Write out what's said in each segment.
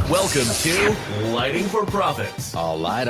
Welcome to Lighting for Profits. All light.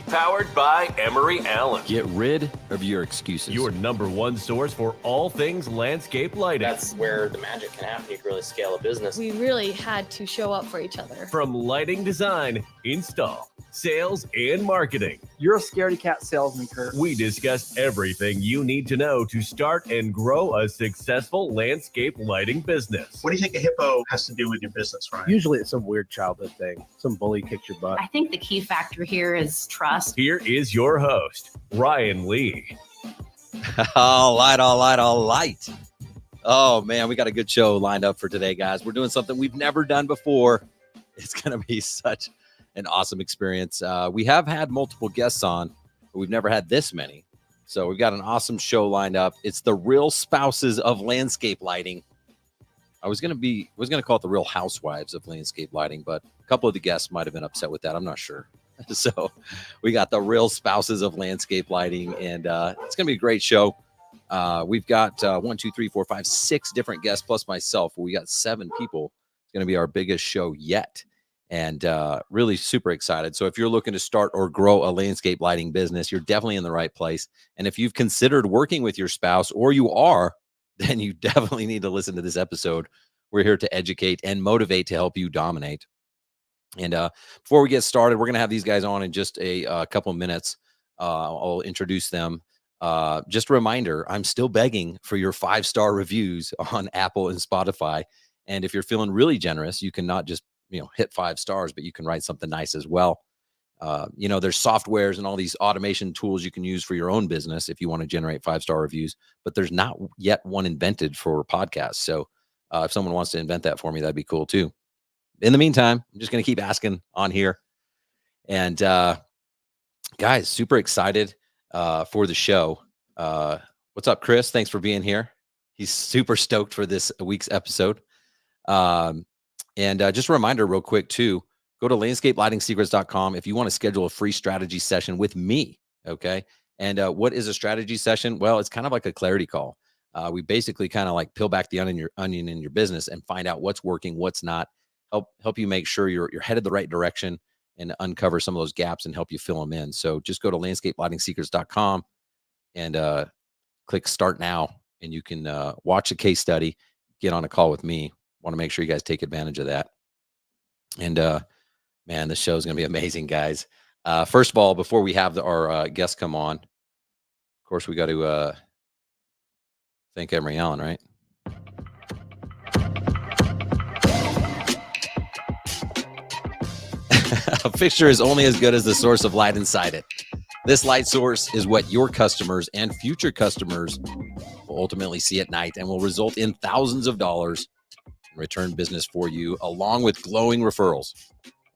Powered by Emery Allen. Get rid of your excuses. Your number one source for all things landscape lighting. That's where the magic can happen. You can really scale a business. We really had to show up for each other. From lighting design, install, sales, and marketing. You're a scaredy cat salesman, Kurt. We discuss everything you need to know to start and grow a successful landscape lighting business. What do you think a hippo has to do with your business, Ryan? Usually it's some weird childhood thing. Some bully kicked your butt. I think the key factor here is trust. Here is your host, Ryan Lee. all light. Oh, man, we got a good show lined up for today, guys. We're doing something we've never done before. It's going to be such an awesome experience. We have had multiple guests on, but we've never had this many. So we've got an awesome show lined up. It's the real spouses of landscape lighting. I was going to call it the real housewives of landscape lighting, but a couple of the guests might have been upset with that. I'm not sure. So we got the real spouses of landscape lighting, and it's going to be a great show. We've got 6 different guests plus myself. We got 7 people. It's going to be our biggest show yet, and really super excited. So if you're looking to start or grow a landscape lighting business, you're definitely in the right place. And if you've considered working with your spouse, or you are, then you definitely need to listen to this episode. We're here to educate and motivate to help you dominate. And before we get started, we're going to have these guys on in just a couple of minutes. I'll introduce them. Just a reminder, I'm still begging for your 5-star reviews on Apple and Spotify. And if you're feeling really generous, you can not just hit 5 stars, but you can write something nice as well. There's softwares and all these automation tools you can use for your own business if you want to generate 5-star reviews, but there's not yet one invented for podcasts. So if someone wants to invent that for me, that'd be cool too. In the meantime, I'm just going to keep asking on here. And guys, super excited for the show. What's up, Chris? Thanks for being here. He's super stoked for this week's episode. And just a reminder real quick too, go to landscapelightingsecrets.com if you want to schedule a free strategy session with me. Okay. And what is a strategy session? Well, it's kind of like a clarity call. We basically kind of like peel back the onion in your business and find out what's working, what's not, help you make sure you're headed the right direction and uncover some of those gaps and help you fill them in. So just go to landscapelightingsecrets.com and click start now, and you can watch a case study, get on a call with me. Want to make sure you guys take advantage of that. And man, this show is going to be amazing, guys. First of all, before we have our guests come on, of course, we got to thank Emery Allen, right? A fixture is only as good as the source of light inside it. This light source is what your customers and future customers will ultimately see at night and will result in thousands of dollars in return business for you, along with glowing referrals.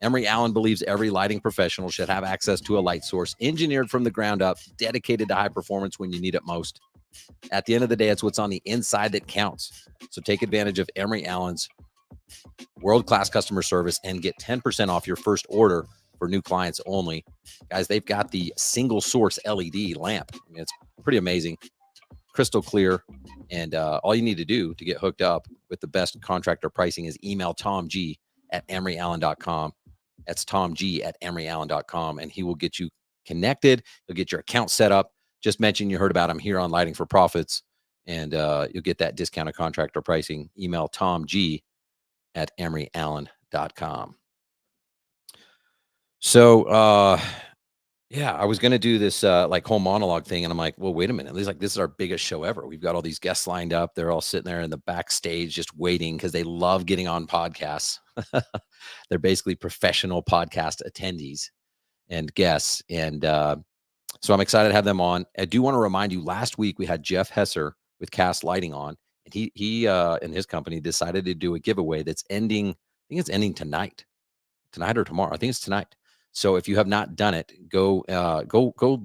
Emery Allen believes every lighting professional should have access to a light source engineered from the ground up, dedicated to high performance when you need it most. At the end of the day, it's what's on the inside that counts. So take advantage of Emery Allen's world-class customer service and get 10% off your first order for new clients only. Guys, they've got the single source LED lamp. I mean, it's pretty amazing, crystal clear. And all you need to do to get hooked up with the best contractor pricing is email Tom G at emeryallen.com. That's Tom G at emeryallen.com, and he will get you connected. He'll get your account set up. Just mention you heard about him here on Lighting for Profits, and you'll get that discounted contractor pricing. Email Tom G at emeryallen.com. So, yeah, I was going to do this whole monologue thing, and I'm like, well, wait a minute. This is our biggest show ever. We've got all these guests lined up. They're all sitting there in the backstage just waiting because they love getting on podcasts. They're basically professional podcast attendees and guests. And so I'm excited to have them on. I do want to remind you, last week we had Jeff Hesser with Cast Lighting on, and he and his company decided to do a giveaway that's ending. I think it's ending tonight or tomorrow. I think it's tonight. So if you have not done it, go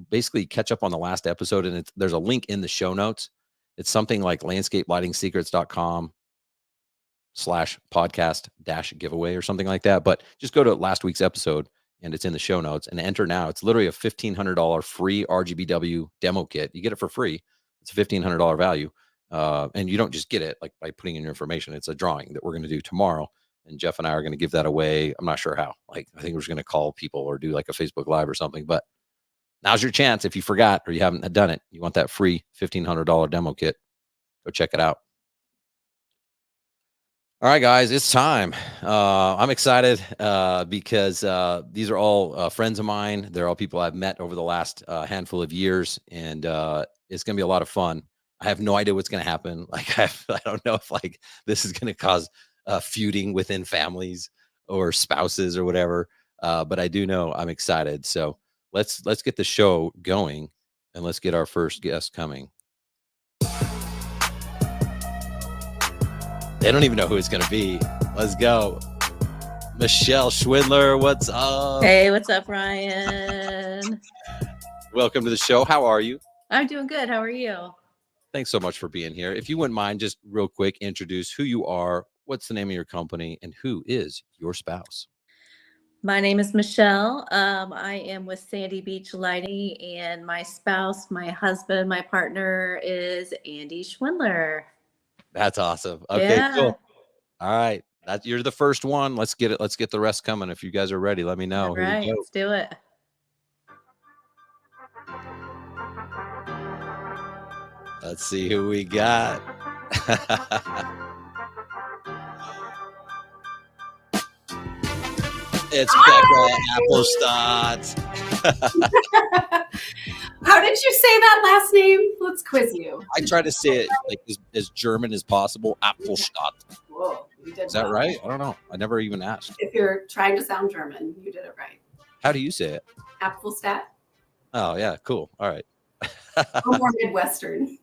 basically catch up on the last episode. And there's a link in the show notes. It's something like landscapelightingsecrets.com/podcast-giveaway or something like that. But just go to last week's episode and it's in the show notes and enter now. It's literally a $1,500 free RGBW demo kit. You get it for free. It's a $1,500 value. And you don't just get it like by putting in your information. It's a drawing that we're going to do tomorrow. And Jeff and I are going to give that away. I'm not sure how. Like, I think we're just going to call people or do like a Facebook Live or something. But now's your chance. If you forgot or you haven't done it, you want that free $1,500 demo kit, go check it out. All right, guys, it's time. I'm excited because these are all friends of mine. They're all people I've met over the last handful of years, and it's going to be a lot of fun. I have no idea what's going to happen. Like, I don't know if like this is going to cause feuding within families or spouses or whatever. But I do know I'm excited. So let's get the show going, and let's get our first guest coming. They don't even know who it's going to be. Let's go. Michelle Schwindler, what's up? Hey, what's up, Ryan? Welcome to the show. How are you? I'm doing good. How are you? Thanks so much for being here. If you wouldn't mind, just real quick, introduce who you are, what's the name of your company, and who is your spouse? My name is Michelle. I am with Sandy Beach Lighting, and my spouse, my husband, my partner is Andy Schwindler. That's awesome. Okay, Yeah. cool. All right. You're the first one. Let's get it. Let's get the rest coming. If you guys are ready, let me know. All Here we right, go. let's do it. Let's see who we got. It's Becca Applestadt. How did you say that last name? Let's quiz you. I try to say it like as German as possible. Applestadt. Whoa, you did Is that well. right? I don't know. I never even asked. If you're trying to sound German, you did it right. How do you say it? Apfelstadt. Oh, yeah. Cool. All right. Or more Midwestern.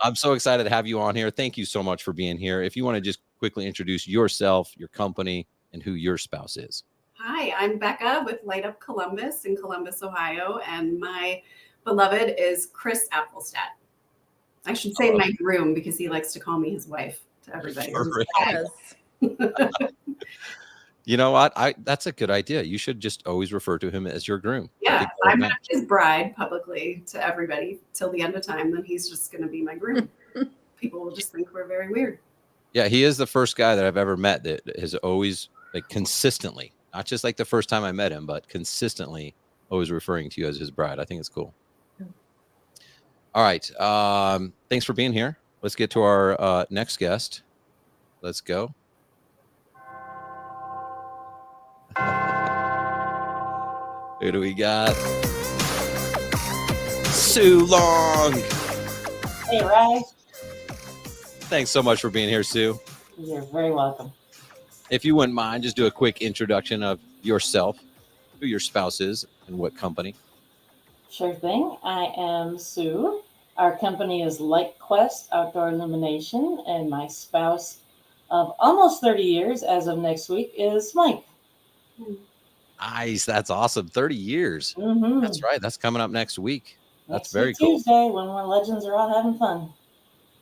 I'm so excited to have you on here. Thank you so much for being here. If you want to just quickly introduce yourself, your company, and who your spouse is. Hi, I'm Becca with Light Up Columbus in Columbus, Ohio, and my beloved is Chris Apfelstadt. I should say my groom because he likes to call me his wife to everybody. Yes. You know what? That's a good idea. You should just always refer to him as your groom. Yeah, I'm not his bride publicly to everybody till the end of time. Then he's just going to be my groom. People will just think we're very weird. Yeah, he is the first guy that I've ever met that has always, like, consistently, not just like the first time I met him, but consistently always referring to you as his bride. I think it's cool. All right. Thanks for being here. Let's get to our next guest. Let's go. Who do we got? Sue Long. Hey, Ryan. Thanks so much for being here, Sue. You're very welcome. If you wouldn't mind, just do a quick introduction of yourself, who your spouse is, and what company. Sure thing. I am Sue. Our company is Light Quest Outdoor Illumination, and my spouse of almost 30 years as of next week is Mike. Nice. That's awesome. 30 years. Mm-hmm. That's right. That's coming up next week. That's Next very week, cool. Tuesday, when we're legends are out having fun.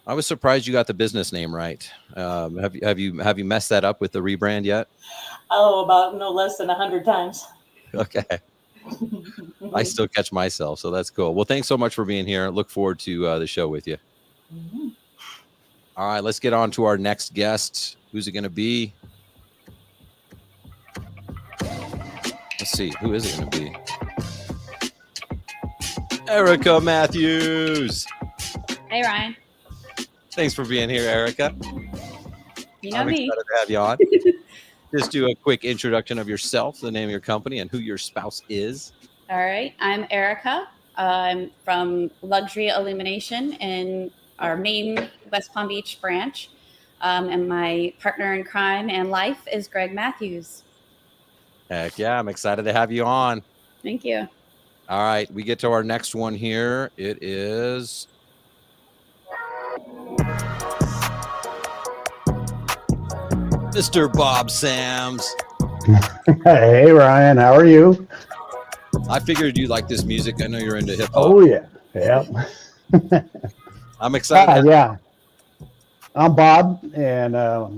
I was surprised you got the business name right. Have you messed that up with the rebrand yet? Oh, about no less than 100 times. Okay. I still catch myself, so that's cool. Well, thanks so much for being here. Look forward to the show with you. Mm-hmm. All right, let's get on to our next guest. Who's it going to be? Let's see. Who is it going to be? Erica Matthews. Hey, Ryan. Thanks for being here, Erica. You know I'm me. excited to have you on. Just do a quick introduction of yourself, the name of your company, and who your spouse is. All right. I'm Erica. I'm from Luxury Illumination in our main West Palm Beach branch. And my partner in crime and life is Greg Matthews. Heck yeah, I'm excited to have you on. Thank you. All right, we get to our next one here. It is Mr. Bob Sams. Hey, Ryan, how are you? I figured you like this music. I know you're into hip hop. Oh, yeah. Yep. I'm excited. Yeah. I'm Bob, and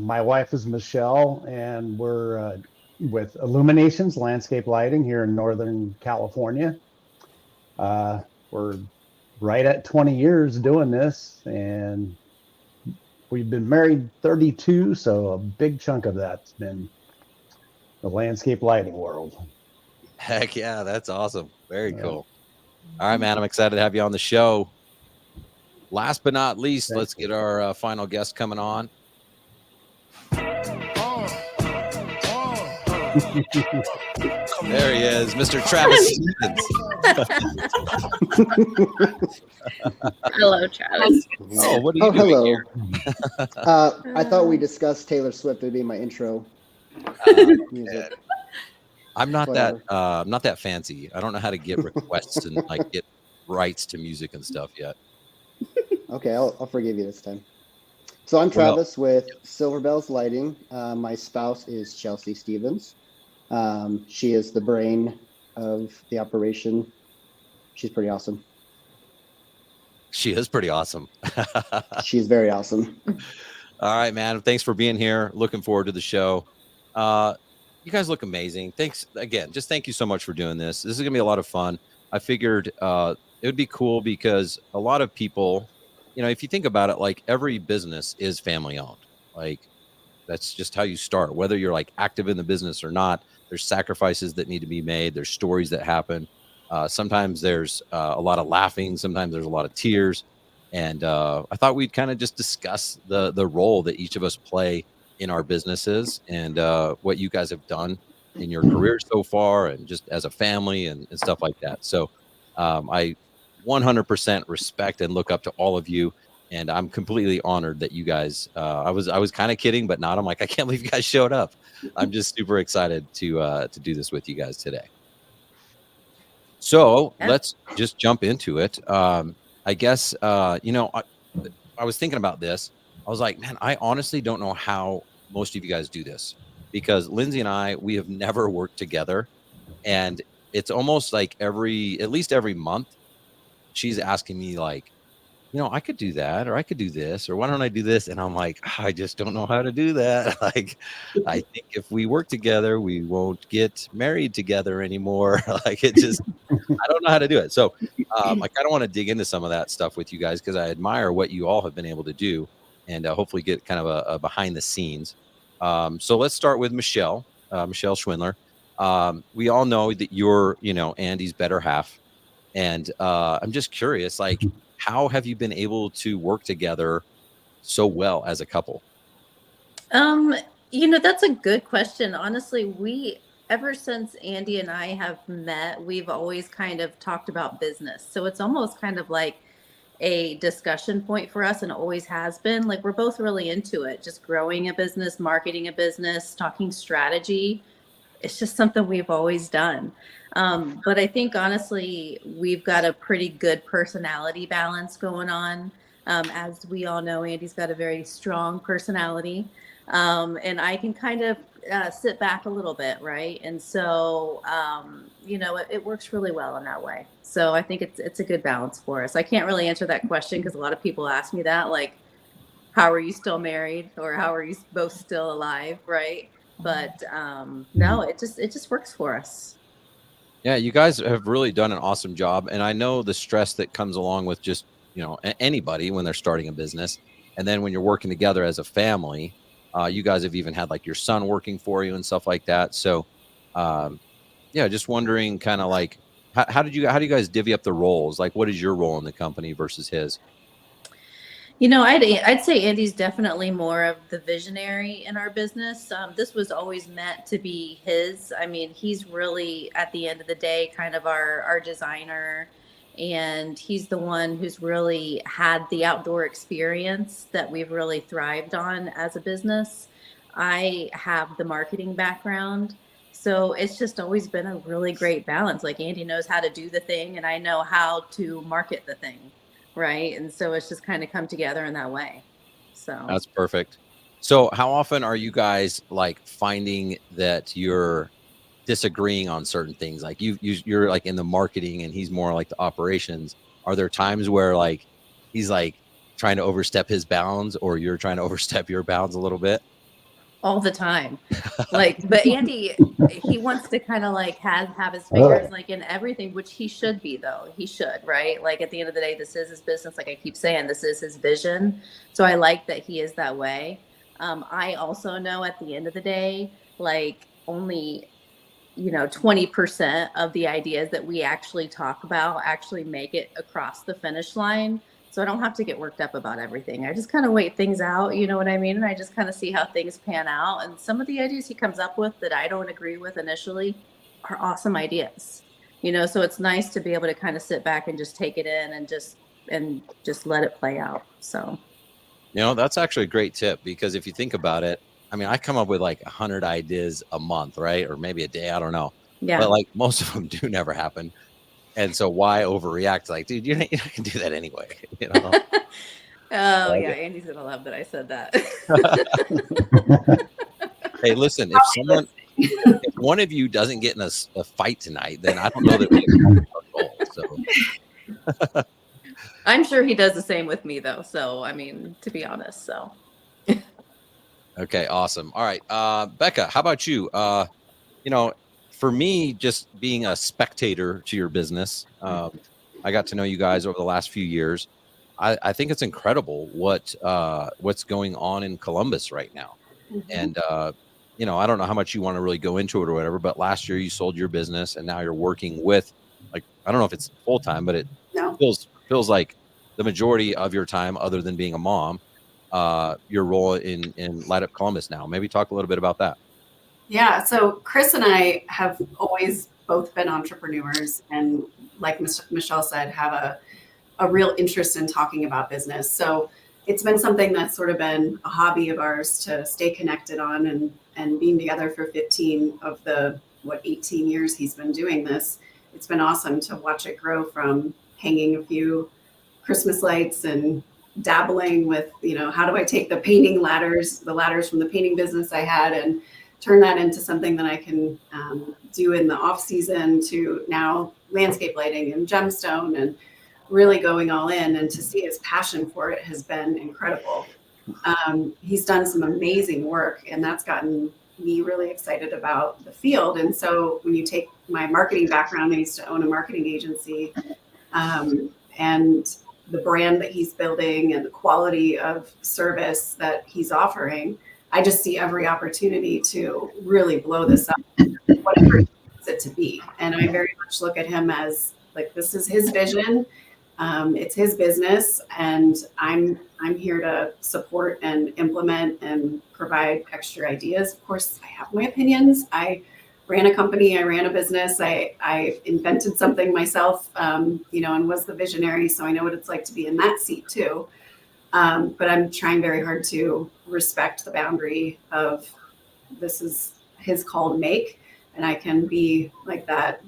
my wife is Michelle, and we're with Illuminations Landscape Lighting here in Northern California. We're right at 20 years doing this, and we've been married 32, so a big chunk of that's been the landscape lighting world. Heck yeah, that's awesome. Very Yeah. cool. All right, man. I'm excited to have you on the show. Last but not least, let's get our final guest coming on. There he is, Mr. Travis Stevens. Hello, Travis. Oh, what are you doing hello. here? I thought we discussed Taylor Swift would be my intro music. I'm not Whatever. that fancy. I don't know how to get requests and like get rights to music and stuff yet. Okay, I'll forgive you this time. So I'm Travis with Silver Bells Lighting. My spouse is Chelsea Stevens. She is the brain of the operation. She's pretty awesome. She is pretty awesome. She's very awesome. All right, man. Thanks for being here. Looking forward to the show. You guys look amazing. Thanks again. Just thank you so much for doing this. This is gonna be a lot of fun. I figured it would be cool because a lot of people, you know, if you think about it, like every business is family owned. Like that's just how you start. Whether you're like active in the business or not, there's sacrifices that need to be made. There's stories that happen. Sometimes there's a lot of laughing. Sometimes there's a lot of tears. And I thought we'd kind of just discuss the role that each of us play in our businesses and what you guys have done in your career so far and just as a family and stuff like that. So I 100% respect and look up to all of you. And I'm completely honored that you guys, I was kind of kidding, but not. I'm like, I can't believe you guys showed up. I'm just super excited to do this with you guys today. So let's just jump into it. I guess, you know, I was thinking about this. I was like, man, I honestly don't know how most of you guys do this because Lindsay and I, we have never worked together. And it's almost like at least every month, she's asking me like, you know, I could do that, or I could do this, or why don't I do this? And I'm like, I just don't know how to do that. Like, I think if we work together, we won't get married together anymore. Like it just, I don't know how to do it. So I kind of want to dig into some of that stuff with you guys because I admire what you all have been able to do and hopefully get kind of a behind the scenes. So let's start with Michelle Schwindler. We all know that you're, you know, Andy's better half. And I'm just curious, like, how have you been able to work together so well as a couple? You know, that's a good question. Honestly, ever since Andy and I have met, we've always kind of talked about business. So it's almost kind of like a discussion point for us and always has been. Like we're both really into it, just growing a business, marketing a business, talking strategy. It's just something we've always done. But I think honestly, we've got a pretty good personality balance going on. As we all know, Andy's got a very strong personality. And I can kind of sit back a little bit, right? And so, you know, it works really well in that way. So I think it's a good balance for us. I can't really answer that question because a lot of people ask me that, like, how are you still married or how are you both still alive, right? But no, it just works for us. Yeah, you guys have really done an awesome job. And I know the stress that comes along with just, you know, anybody when they're starting a business. And then when you're working together as a family, you guys have even had like your son working for you and stuff like that. So, yeah, just wondering kind of like, how do you guys divvy up the roles? Like, what is your role in the company versus his? You know, I'd say Andy's definitely more of the visionary in our business. This was always meant to be his. I mean, he's really, at the end of the day, kind of our designer. And he's the one who's really had the outdoor experience that we've really thrived on as a business. I have the marketing background. So it's just always been a really great balance. Like Andy knows how to do the thing and I know how to market the thing. Right. And so it's just kind of come together in that way. So that's perfect. So how often are you guys like finding that you're disagreeing on certain things? Like you're like in the marketing and he's more like the operations. Are there times where like he's like trying to overstep his bounds or you're trying to overstep your bounds a little bit? all the time. Like, but Andy, he wants to kind of like have his fingers like in everything, which he should be though. He should, right? Like at the end of the day, this is his business. Like I keep saying, this is his vision. So I like that he is that way. I also know at the end of the day, like only 20% of the ideas that we actually talk about actually make it across the finish line. So I don't have to get worked up about everything. I just kind of wait things out, you know what I mean? And I just kind of see how things pan out. And some of the ideas he comes up with that I don't agree with initially are awesome ideas. So it's nice to be able to kind of sit back and just take it in and just let it play out. So, that's actually a great tip, because if you think about it, I mean, I come up with like 100 ideas a month, right? Or maybe a day, I don't know. Yeah. But like most of them do never happen. And so why overreact? Like, dude, you're not gonna do that anyway. Oh yeah, Andy's gonna love that I said that. Hey, listen, if one of you doesn't get in a fight tonight, then I don't know that we have our goal. So I'm sure he does the same with me though. So I mean, to be honest, so okay, awesome. All right. Becca, how about you? For me, just being a spectator to your business, I got to know you guys over the last few years. I think it's incredible what's going on in Columbus right now. Mm-hmm. And, I don't know how much you want to really go into it or whatever, but last year you sold your business and now you're working with, like, I don't know if it's full time, but it feels like the majority of your time, other than being a mom, your role in Light Up Columbus now. Maybe talk a little bit about that. Yeah, so Chris and I have always both been entrepreneurs, and like Michelle said, have a real interest in talking about business. So it's been something that's sort of been a hobby of ours to stay connected on, and being together for 15 of the 18 years he's been doing this. It's been awesome to watch it grow from hanging a few Christmas lights and dabbling with, how do I take the ladders from the painting business I had and turn that into something that I can do in the off season, to now landscape lighting and gemstone, and really going all in. And to see his passion for it has been incredible. He's done some amazing work, and that's gotten me really excited about the field. And so when you take my marketing background, I used to own a marketing agency, and the brand that he's building and the quality of service that he's offering, I just see every opportunity to really blow this up, whatever he wants it to be. And I very much look at him as like, this is his vision. It's his business, and I'm here to support and implement and provide extra ideas. Of course, I have my opinions. I ran a company, I ran a business, I invented something myself, and was the visionary. So I know what it's like to be in that seat too. But I'm trying very hard to respect the boundary of, this is his call to make, and I can be like that,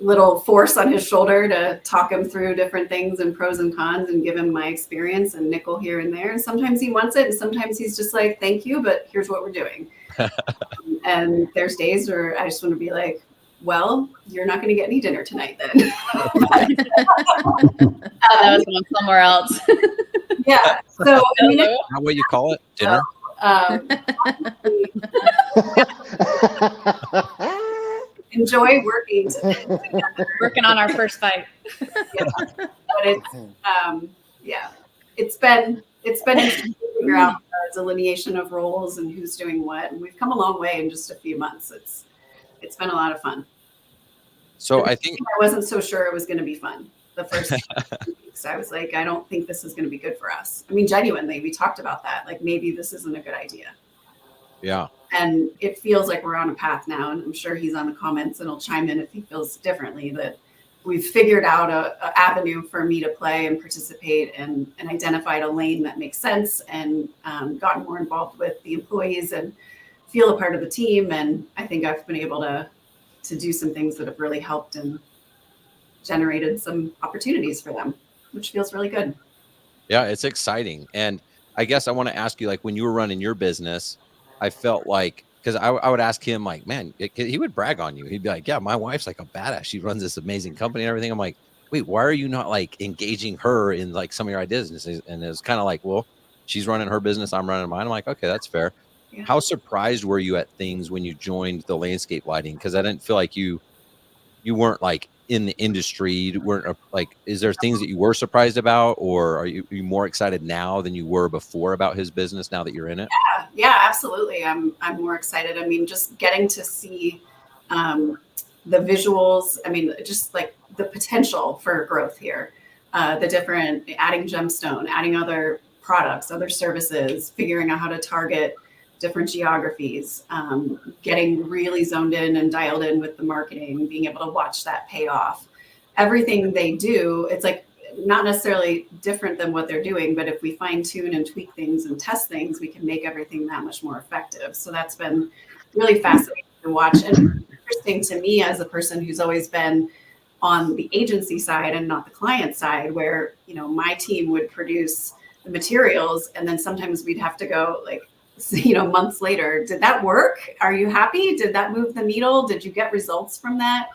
little force on his shoulder to talk him through different things and pros and cons, and give him my experience and nickel here and there. And sometimes he wants it, and sometimes he's just like, thank you, but here's what we're doing. And there's days where I just want to be like, well, you're not going to get any dinner tonight then. I was going somewhere else. Yeah. So I mean, how what you call it? Dinner? Enjoy working together. Working on our first fight. Yeah. But it's been interesting to figure out the delineation of roles and who's doing what. And we've come a long way in just a few months. It's been a lot of fun. So I think I wasn't so sure it was going to be fun the first weeks. I was like, I don't think this is going to be good for us. I mean, genuinely, we talked about that. Like, maybe this isn't a good idea. Yeah. And it feels like we're on a path now. And I'm sure he's on the comments and he'll chime in if he feels differently, that we've figured out a avenue for me to play and participate, and identified a lane that makes sense, and gotten more involved with the employees and feel a part of the team. And I think I've been able to do some things that have really helped and generated some opportunities for them, which feels really good. Yeah, it's exciting. And I guess I want to ask you, like, when you were running your business, I felt like, because I would ask him, like, man, he would brag on you. He'd be like, yeah, my wife's like a badass. She runs this amazing company and everything. I'm like, wait, why are you not like engaging her in like some of your ideas? And it was kind of like, well, she's running her business, I'm running mine. I'm like, okay, that's fair. Yeah. How surprised were you at things when you joined the landscape lighting? Because I didn't feel like you weren't like in the industry. You weren't like, is there things that you were surprised about, or are you more excited now than you were before about his business now that you're in it? Yeah, absolutely. I'm more excited. I mean, just getting to see the visuals. I mean, just like the potential for growth here, the different adding gemstone, adding other products, other services, figuring out how to target different geographies, getting really zoned in and dialed in with the marketing, being able to watch that pay off. Everything they do, it's like not necessarily different than what they're doing, but if we fine tune and tweak things and test things, we can make everything that much more effective. So that's been really fascinating to watch and interesting to me as a person who's always been on the agency side and not the client side, where, you know, my team would produce the materials and then sometimes we'd have to go like, you know, months later, did that work? Are you happy? Did that move the needle? Did you get results from that?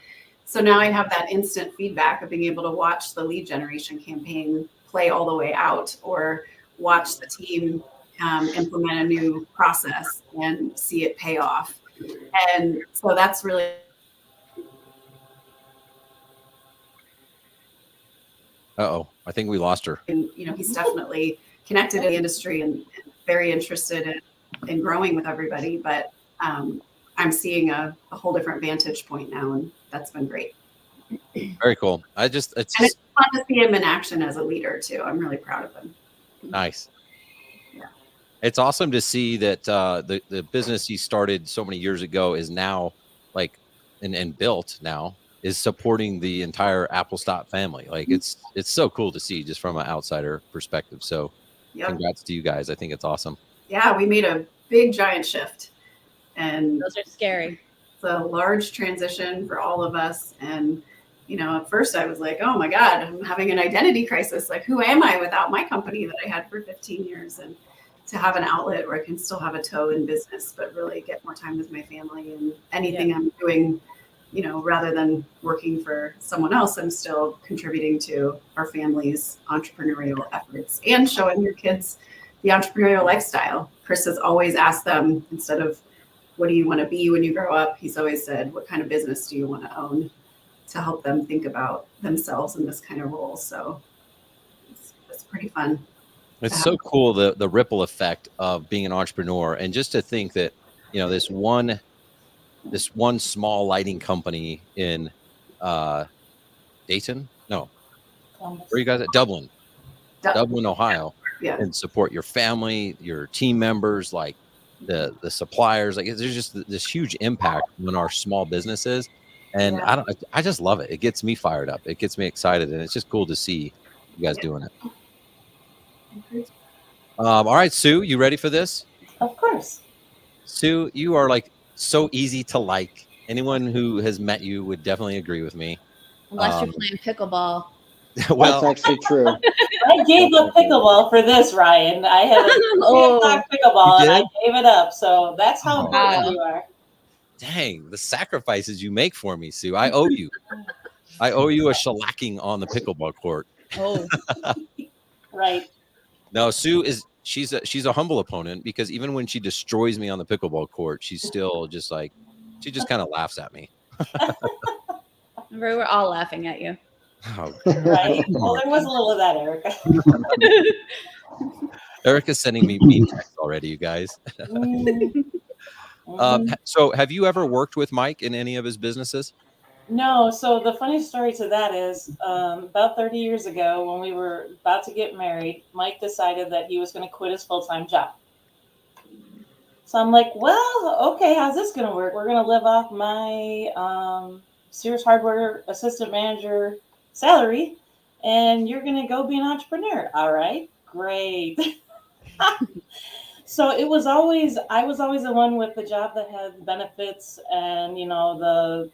So now I have that instant feedback of being able to watch the lead generation campaign play all the way out, or watch the team implement a new process and see it pay off. And so that's really. Uh-oh, I think we lost her. And, you know, he's definitely connected in the industry and very interested in growing with everybody. But I'm seeing a whole different vantage point now, and that's been great. Very cool. It's fun to see him in action as a leader too. I'm really proud of him. Nice. Yeah. It's awesome to see that the business he started so many years ago is now like and built now is supporting the entire Applestop family. Like it's so cool to see just from an outsider perspective. So congrats to you guys. I think it's awesome. Yeah, we made a big giant shift, and those are scary. It's a large transition for all of us. And, you know, at first I was like, oh my God, I'm having an identity crisis. Like, who am I without my company that I had for 15 years? And to have an outlet where I can still have a toe in business, but really get more time with my family, and anything I'm doing, you know, rather than working for someone else, I'm still contributing to our family's entrepreneurial efforts and showing your kids the entrepreneurial lifestyle. Chris has always asked them, instead of what do you want to be when you grow up, he's always said, what kind of business do you want to own, to help them think about themselves in this kind of role. So it's pretty fun. It's so cool, the ripple effect of being an entrepreneur, and just to think that, you know, this one small lighting company in Dayton, no, where you guys at? Dublin, Ohio, and support your family, your team members, like the suppliers. Like there's just this huge impact on our small businesses, and I just love it. It gets me fired up. It gets me excited, and it's just cool to see you guys doing it. All right, Sue, you ready for this? Of course. Sue, you are like so easy to like. Anyone who has met you would definitely agree with me. Unless you're playing pickleball. Well, that's actually true. I gave up pickleball for this, Ryan. I had a 3 o'clock pickleball and I gave it up. So that's how important you are. Dang, the sacrifices you make for me, Sue. I owe you. I owe you a shellacking on the pickleball court. Oh, right. No, Sue she's a humble opponent, because even when she destroys me on the pickleball court, she's still just like, she just kind of laughs at me. We're all laughing at you. Oh. Right. Well, there was a little of that, Erica. Erica's sending me mean texts already, you guys. So have you ever worked with Mike in any of his businesses? No. So the funny story to that is about 30 years ago, when we were about to get married, Mike decided that he was going to quit his full-time job. So I'm like, well, okay, how's this going to work? We're going to live off my Sears Hardware assistant manager salary, and you're going to go be an entrepreneur. All right, great. So I was always the one with the job that had benefits and, you know,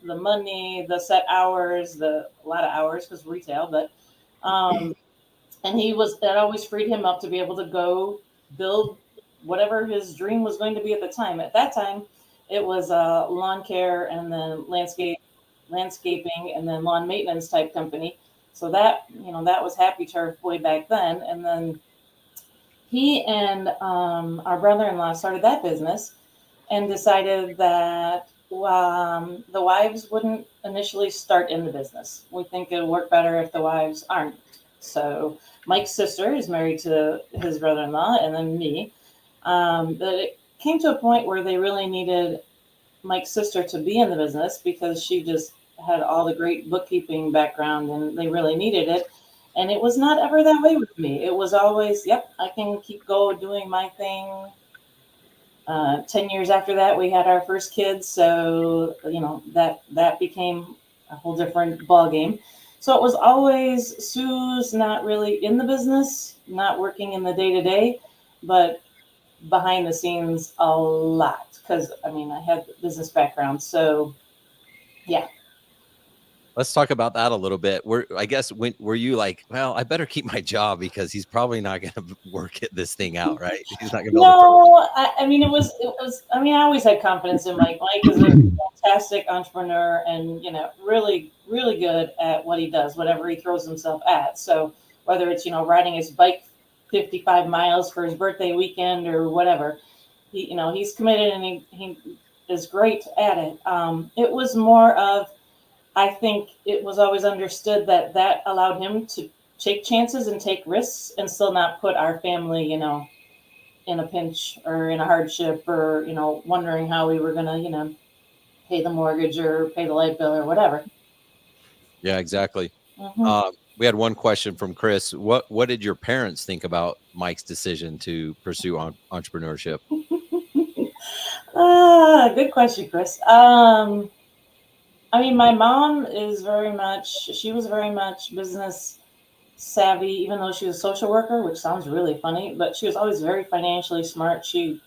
the money, the set hours, a lot of hours because retail, but and that always freed him up to be able to go build whatever his dream was going to be at the time. At that time, it was lawn care and then landscaping and then lawn maintenance type company. So that, you know, that was Happy Turf way back then. And then he and our brother-in-law started that business and decided that the wives wouldn't initially start in the business. We think it would work better if the wives aren't. So Mike's sister is married to his brother-in-law and then me. But it came to a point where they really needed Mike's sister to be in the business because she just had all the great bookkeeping background and they really needed it. And it was not ever that way with me. It was always, yep, I can keep doing my thing. 10 years after that, we had our first kids. So, that became a whole different ball game. So it was always Sue's not really in the business, not working in the day-to-day, but behind the scenes a lot. Because, I had business background. So, yeah. Let's talk about that a little bit. Were you like, well, I better keep my job because he's probably not going to work this thing out, right? He's not going to. No, it was. I always had confidence in Mike. Mike is a fantastic entrepreneur, and really, really good at what he does, whatever he throws himself at. So whether it's riding his bike 55 miles for his birthday weekend or whatever, he's committed and he is great at it. It was more of, I think it was always understood that allowed him to take chances and take risks and still not put our family, in a pinch or in a hardship or, wondering how we were going to, pay the mortgage or pay the light bill or whatever. Yeah, exactly. Mm-hmm. We had one question from Chris. What did your parents think about Mike's decision to pursue entrepreneurship? Good question, Chris. My mom was very much business savvy, even though she was a social worker, which sounds really funny, but she was always very financially smart. She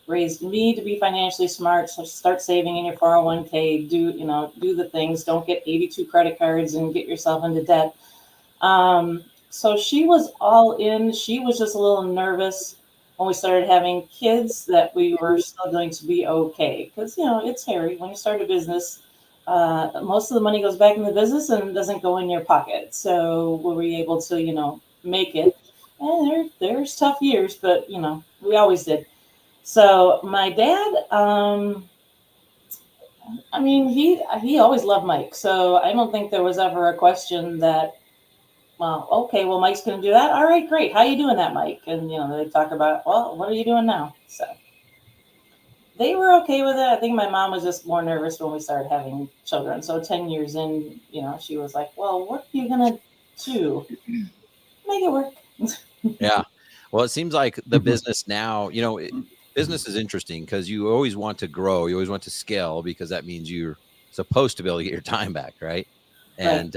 raised me to be financially smart. So start saving in your 401k, do the things, don't get 82 credit cards and get yourself into debt. So she was all in. She was just a little nervous when we started having kids that we were still going to be okay. Because, it's hairy. When you start a business, most of the money goes back in the business and doesn't go in your pocket. So were we able to, make it? And there's tough years, but, we always did. So my dad, he always loved Mike. So I don't think there was ever a question that, Mike's going to do that. All right, great. How you doing that, Mike? And, they talk about, well, what are you doing now? So they were okay with it. I think my mom was just more nervous when we started having children. So 10 years in, she was like, well, what are you going to do? Make it work. Yeah. Well, it seems like the business now, business is interesting because you always want to grow. You always want to scale because that means you're supposed to be able to get your time back, right? And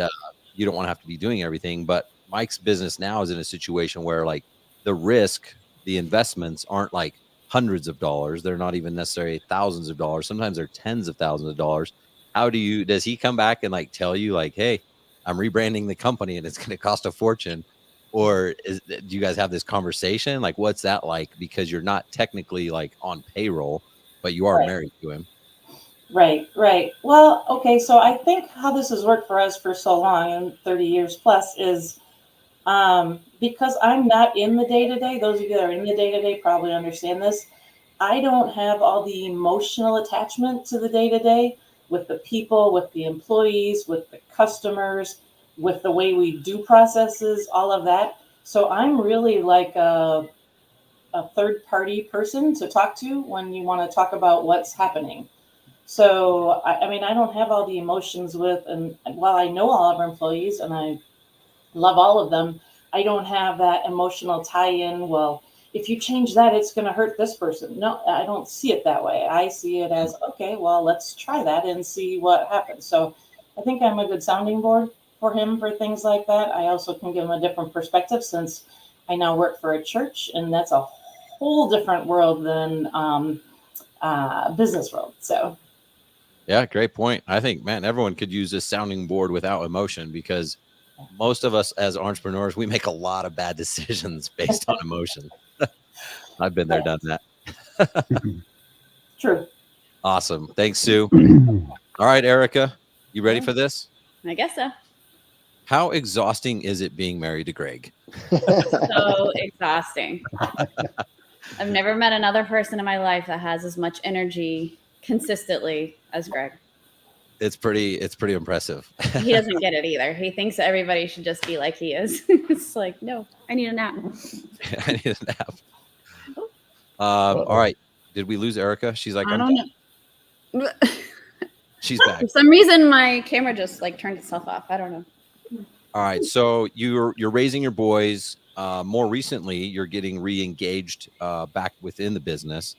you don't want to have to be doing everything. But Mike's business now is in a situation where like the risk, the investments aren't like hundreds of dollars. They're not even necessarily thousands of dollars. Sometimes they're tens of thousands of dollars. Does he come back and like tell you like, hey, I'm rebranding the company and it's going to cost a fortune? Or do you guys have this conversation? Like, what's that like? Because you're not technically like on payroll, but you are married to him. Right. Well, okay. So I think how this has worked for us for so long, and 30 years plus, is because I'm not in the day-to-day. Those of you that are in the day-to-day probably understand this. I don't have all the emotional attachment to the day-to-day with the people, with the employees, with the customers, with the way we do processes, all of that. So I'm really like a third-party person to talk to when you want to talk about what's happening. So, I don't have all the emotions with, and while I know all of our employees and I love all of them, I don't have that emotional tie-in. Well, if you change that, it's going to hurt this person. No, I don't see it that way. I see it as, okay, well, let's try that and see what happens. So I think I'm a good sounding board for him for things like that. I also can give him a different perspective since I now work for a church, and that's a whole different world than business world. So. Yeah, great point. I think, man, everyone could use this sounding board without emotion because most of us as entrepreneurs, we make a lot of bad decisions based on emotion. I've been there, done that. True. Awesome. Thanks, Sue. All right, Erica, you ready for this? I guess so. How exhausting is it being married to Greg? So exhausting. I've never met another person in my life that has as much energy consistently as Greg. It's pretty impressive. He doesn't get it either. He thinks that everybody should just be like he is. It's like, no, I need a nap. I need a nap. All right. Did we lose Erica? She's like, I don't know. She's back. For some reason, my camera just like turned itself off. I don't know. All right. So you're raising your boys. More recently, you're getting re-engaged back within the business.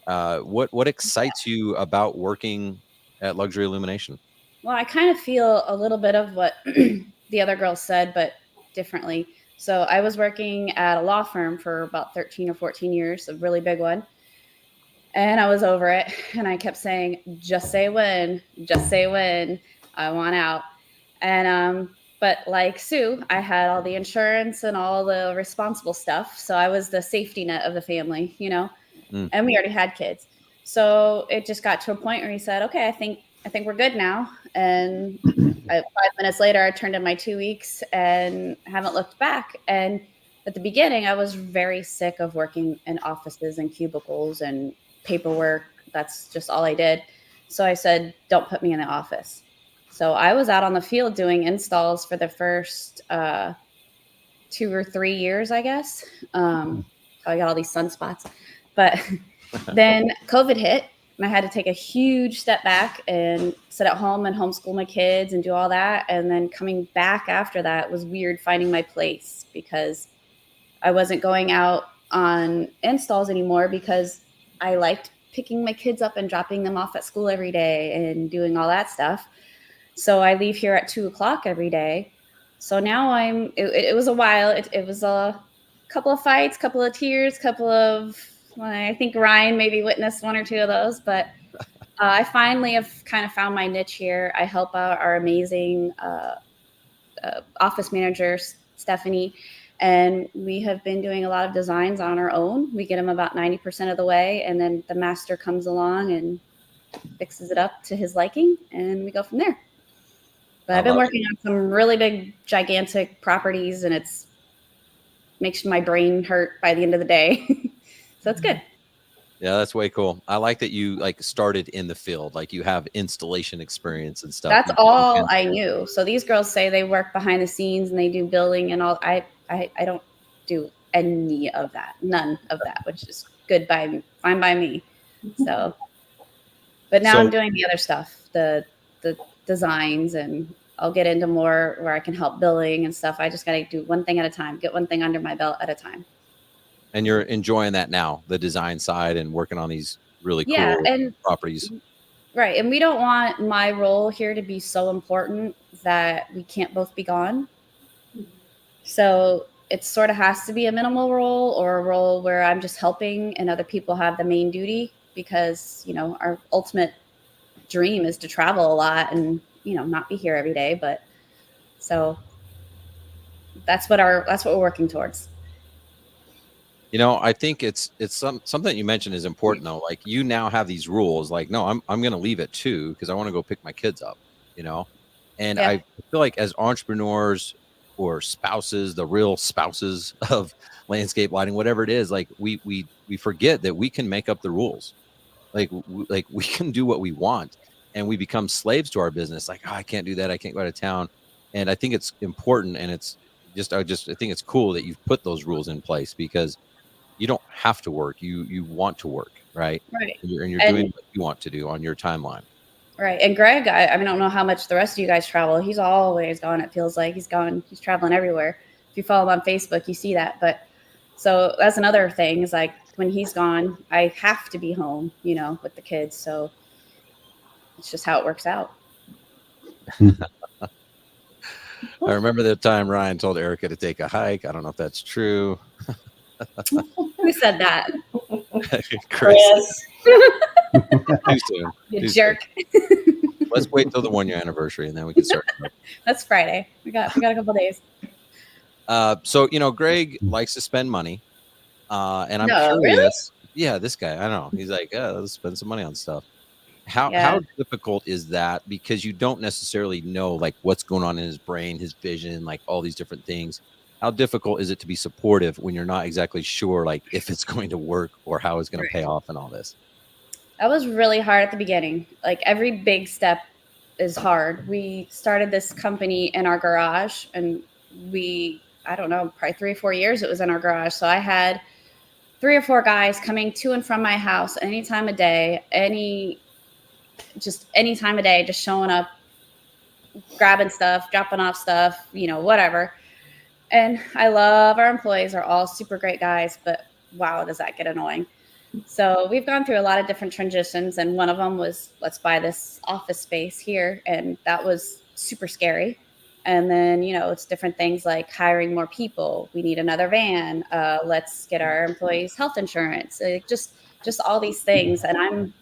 What excites you about working at Luxury Illumination? Well, I kind of feel a little bit of what the other girls said, but differently. So I was working at a law firm for about 13 or 14 years, a really big one. And I was over it. And I kept saying, just say when, I want out. And, but like Sue, I had all the insurance and all the responsible stuff. So I was the safety net of the family, you know, and we already had kids. So it just got to a point where he said, okay, I think we're good now. And 5 minutes later, I turned in my 2 weeks and haven't looked back. And at the beginning, I was very sick of working in offices and cubicles and paperwork. That's just all I did. So I said, don't put me in the office. So I was out on the field doing installs for the first 2 or 3 years, I guess. So I got all these sunspots. But then COVID hit. And I had to take a huge step back and sit at home and homeschool my kids and do all that. And then coming back after that was weird, finding my place, because I wasn't going out on installs anymore because I liked picking my kids up and dropping them off at school every day and doing all that stuff. So I leave here at 2:00 every day. So now it was a while. It was a couple of fights, couple of tears, couple of, I think Ryan maybe witnessed 1 or 2 of those, but I finally have kind of found my niche here. I help out our amazing office manager, Stephanie, and we have been doing a lot of designs on our own. We get them about 90% of the way, and then the master comes along and fixes it up to his liking, and we go from there. But I've been working on some really big, gigantic properties, and it's makes my brain hurt by the end of the day. So it's good. Yeah, that's way cool. I like that you like started in the field, like you have installation experience and stuff. That's all I knew. So these girls say they work behind the scenes and they do building and all. I don't do any of that, none of that, which is fine by me. So, but now I'm doing the other stuff, the designs, and I'll get into more where I can help billing and stuff. I just got to do one thing at a time, get one thing under my belt at a time. And you're enjoying that now, the design side and working on these really cool properties. Right. And we don't want my role here to be so important that we can't both be gone. So it sort of has to be a minimal role or a role where I'm just helping and other people have the main duty, because, you know, our ultimate dream is to travel a lot and, you know, not be here every day. But so that's what we're working towards. You know, I think it's something you mentioned is important though. Like you now have these rules. Like, no, I'm going to leave at 2 because I want to go pick my kids up. You know, and I feel like as entrepreneurs or spouses, the real spouses of landscape lighting, whatever it is, like we forget that we can make up the rules. Like we can do what we want, and we become slaves to our business. Like, oh, I can't do that. I can't go out of town. And I think it's important, and it's I think it's cool that you've put those rules in place, because you don't have to work. You want to work, right? Right. And you're doing what you want to do on your timeline. Right. And Greg, I mean, I don't know how much the rest of you guys travel. He's always gone. It feels like he's traveling everywhere. If you follow him on Facebook, you see that. But so that's another thing, is like when he's gone, I have to be home, you know, with the kids. So it's just how it works out. I remember the time Ryan told Erica to take a hike. I don't know if that's true. Who said that? Chris. Too soon. You jerk. Let's wait till the 1-year anniversary and then we can start. That's Friday. We got a couple days. So, you know, Greg likes to spend money. And I'm curious. Really? Yeah, this guy, I don't know. He's like, let's spend some money on stuff. How difficult is that? Because you don't necessarily know like what's going on in his brain, his vision, like all these different things. how difficult is it to be supportive when you're not exactly sure, like if it's going to work or how it's going to pay off and all this? That was really hard at the beginning. Like every big step is hard. We started this company in our garage, and I don't know, probably 3 or 4 years it was in our garage. So I had 3 or 4 guys coming to and from my house any time of day, any time of day, just showing up, grabbing stuff, dropping off stuff, whatever. And I love our employees, are all super great guys, but wow, does that get annoying. So we've gone through a lot of different transitions, and one of them was, let's buy this office space here. And that was super scary. And then, it's different things like hiring more people. We need another van. Let's get our employees health insurance. Just all these things. And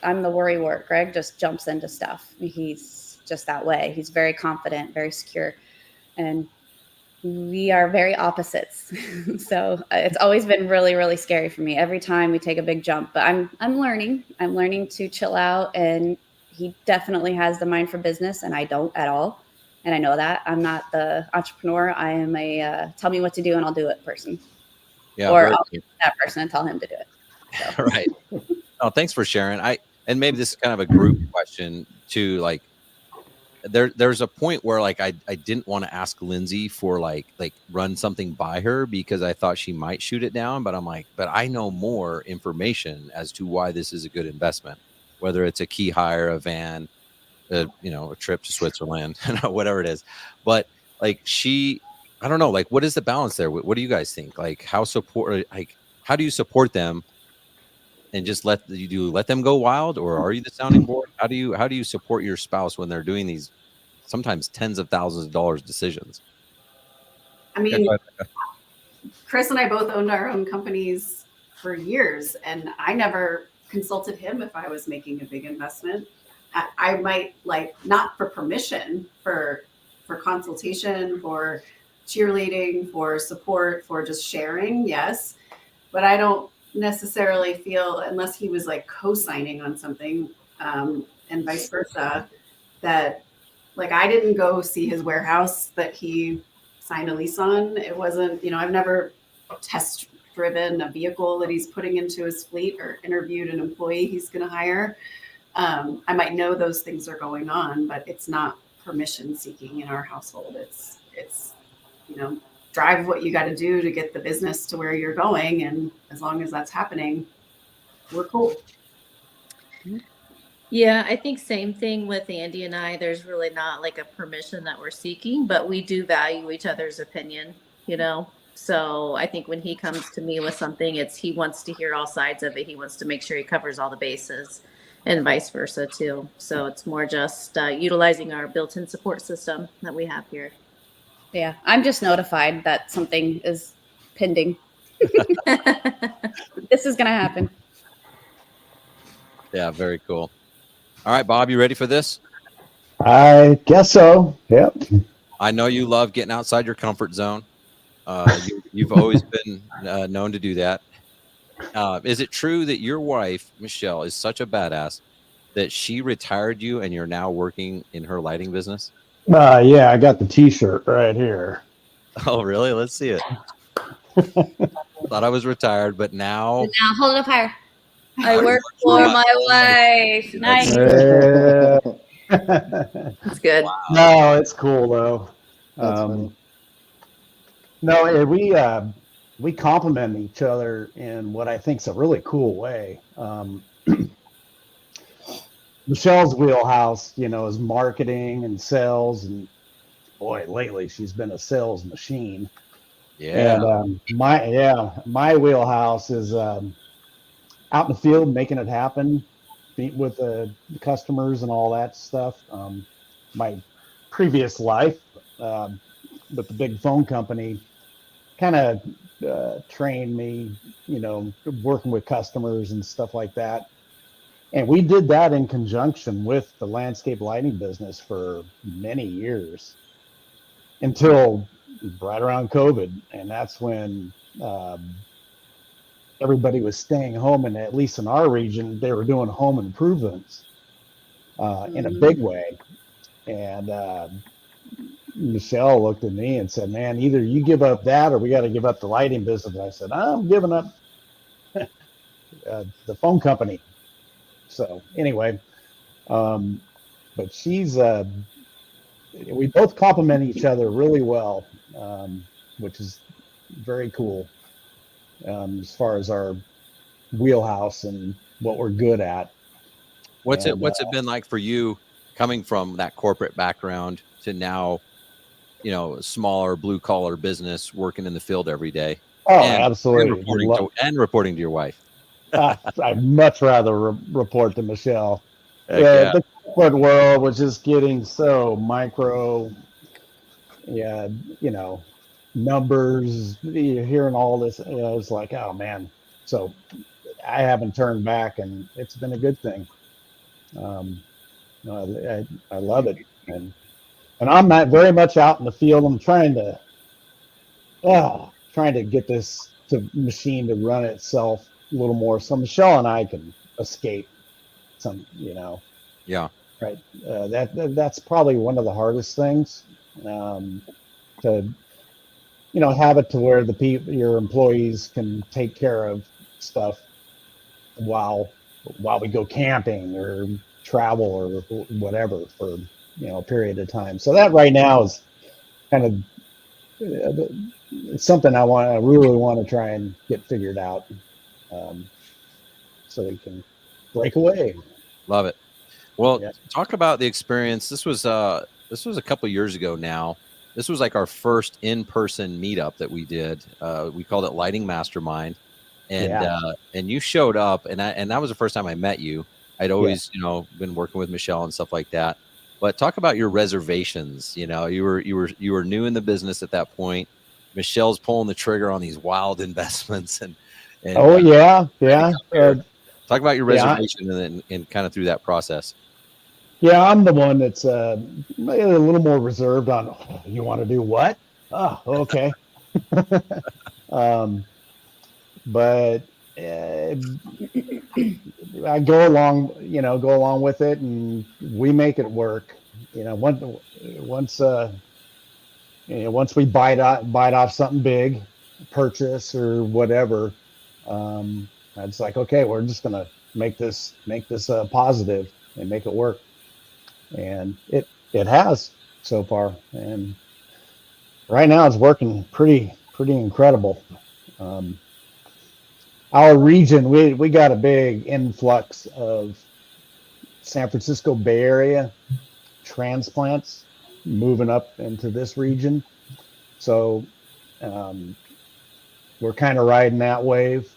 I'm the worrywart. Greg just jumps into stuff. He's just that way. He's very confident, very secure. And we are very opposites. So it's always been really, really scary for me every time we take a big jump. But I'm learning to chill out. And he definitely has the mind for business, and I don't at all. And I know that. I'm not the entrepreneur. I am a tell me what to do and I'll do it person. Yeah, or I'll get that person and tell him to do it. So. Right. Oh, thanks for sharing. And maybe this is kind of a group question too. Like there's a point where like I didn't want to ask Lindsay for like run something by her because I thought she might shoot it down. But I'm like, but I know more information as to why this is a good investment, whether it's a key hire, a van, a trip to Switzerland, whatever it is. But like I don't know, like what is the balance there? What do you guys think? Like how do you support them and just let them go wild, or are you the sounding board? How do you support your spouse when they're doing these sometimes tens of thousands of dollars decisions? I mean, Chris and I both owned our own companies for years, and I never consulted him if I was making a big investment. I might not for permission, for consultation, for cheerleading, for support, for just sharing. Yes. But I don't necessarily feel, unless he was co-signing on something, and vice versa, that I didn't go see his warehouse that he signed a lease on. It wasn't, I've never test driven a vehicle that he's putting into his fleet or interviewed an employee he's going to hire. I might know those things are going on, but it's not permission seeking in our household. It's drive what you got to do to get the business to where you're going. And as long as that's happening, we're cool. Yeah, I think same thing with Andy and I. There's really not a permission that we're seeking, but we do value each other's opinion, So I think when he comes to me with something, he wants to hear all sides of it. He wants to make sure he covers all the bases, and vice versa too. So it's more just utilizing our built-in support system that we have here. Yeah, I'm just notified that something is pending. This is going to happen. Yeah, very cool. All right, Bob, you ready for this? I guess so. Yep. I know you love getting outside your comfort zone. You've always been known to do that. Is it true that your wife, Michelle, is such a badass that she retired you and you're now working in her lighting business? Yeah, I got the t-shirt right here. Oh, really? Let's see it. Thought I was retired, but now... Now hold it up higher. I work for my wife. Nice. That's good. Wow. No, it's cool though. No, we complement each other in what I think is a really cool way. Michelle's wheelhouse, is marketing and sales, and boy, lately she's been a sales machine. Yeah. And my wheelhouse is out in the field, making it happen, meet with the customers and all that stuff. My previous life with the big phone company kind of trained me, working with customers and stuff like that. And we did that in conjunction with the landscape lighting business for many years until right around COVID. And that's when everybody was staying home. And at least in our region, they were doing home improvements in a big way. And Michelle looked at me and said, "Man, either you give up that or we got to give up the lighting business." And I said, "I'm giving up the phone company." So anyway, but we both complement each other really well, which is very cool as far as our wheelhouse and what we're good at. What's it been like for you coming from that corporate background to now, smaller blue collar business, working in the field every day? Oh, absolutely. And reporting to your wife. I'd much rather report to Michelle. Yeah. The corporate world was just getting so micro. Yeah, numbers. You're hearing all this. It's like, oh man. So I haven't turned back, and it's been a good thing. I love it, and I'm not very much out in the field. I'm trying to get this machine to run itself a little more, so Michelle and I can escape some. Yeah. Right. That's probably one of the hardest things. To have it to where your employees can take care of stuff while we go camping or travel or whatever for a period of time. So that right now is kind of it's something I really want to try and get figured out, so we can break away. Love it. Well, talk about the experience. This was a couple years ago now. This was like our first in-person meetup that we did. We called it Lighting Mastermind, and you showed up, and that was the first time I met you. I'd always, been working with Michelle and stuff like that. But talk about your reservations. You were new in the business at that point. Michelle's pulling the trigger on these wild investments, and talk about your reservation and kind of through that process. Yeah, I'm the one that's a little more reserved on. Oh, you want to do what? Oh, okay. But I go along with it, and we make it work. Once we bite off something big, purchase or whatever, it's like, okay, we're just gonna make this positive and make it work. And it has so far, and right now it's working pretty incredible. Our region, we got a big influx of San Francisco Bay Area transplants moving up into this region, so we're kind of riding that wave,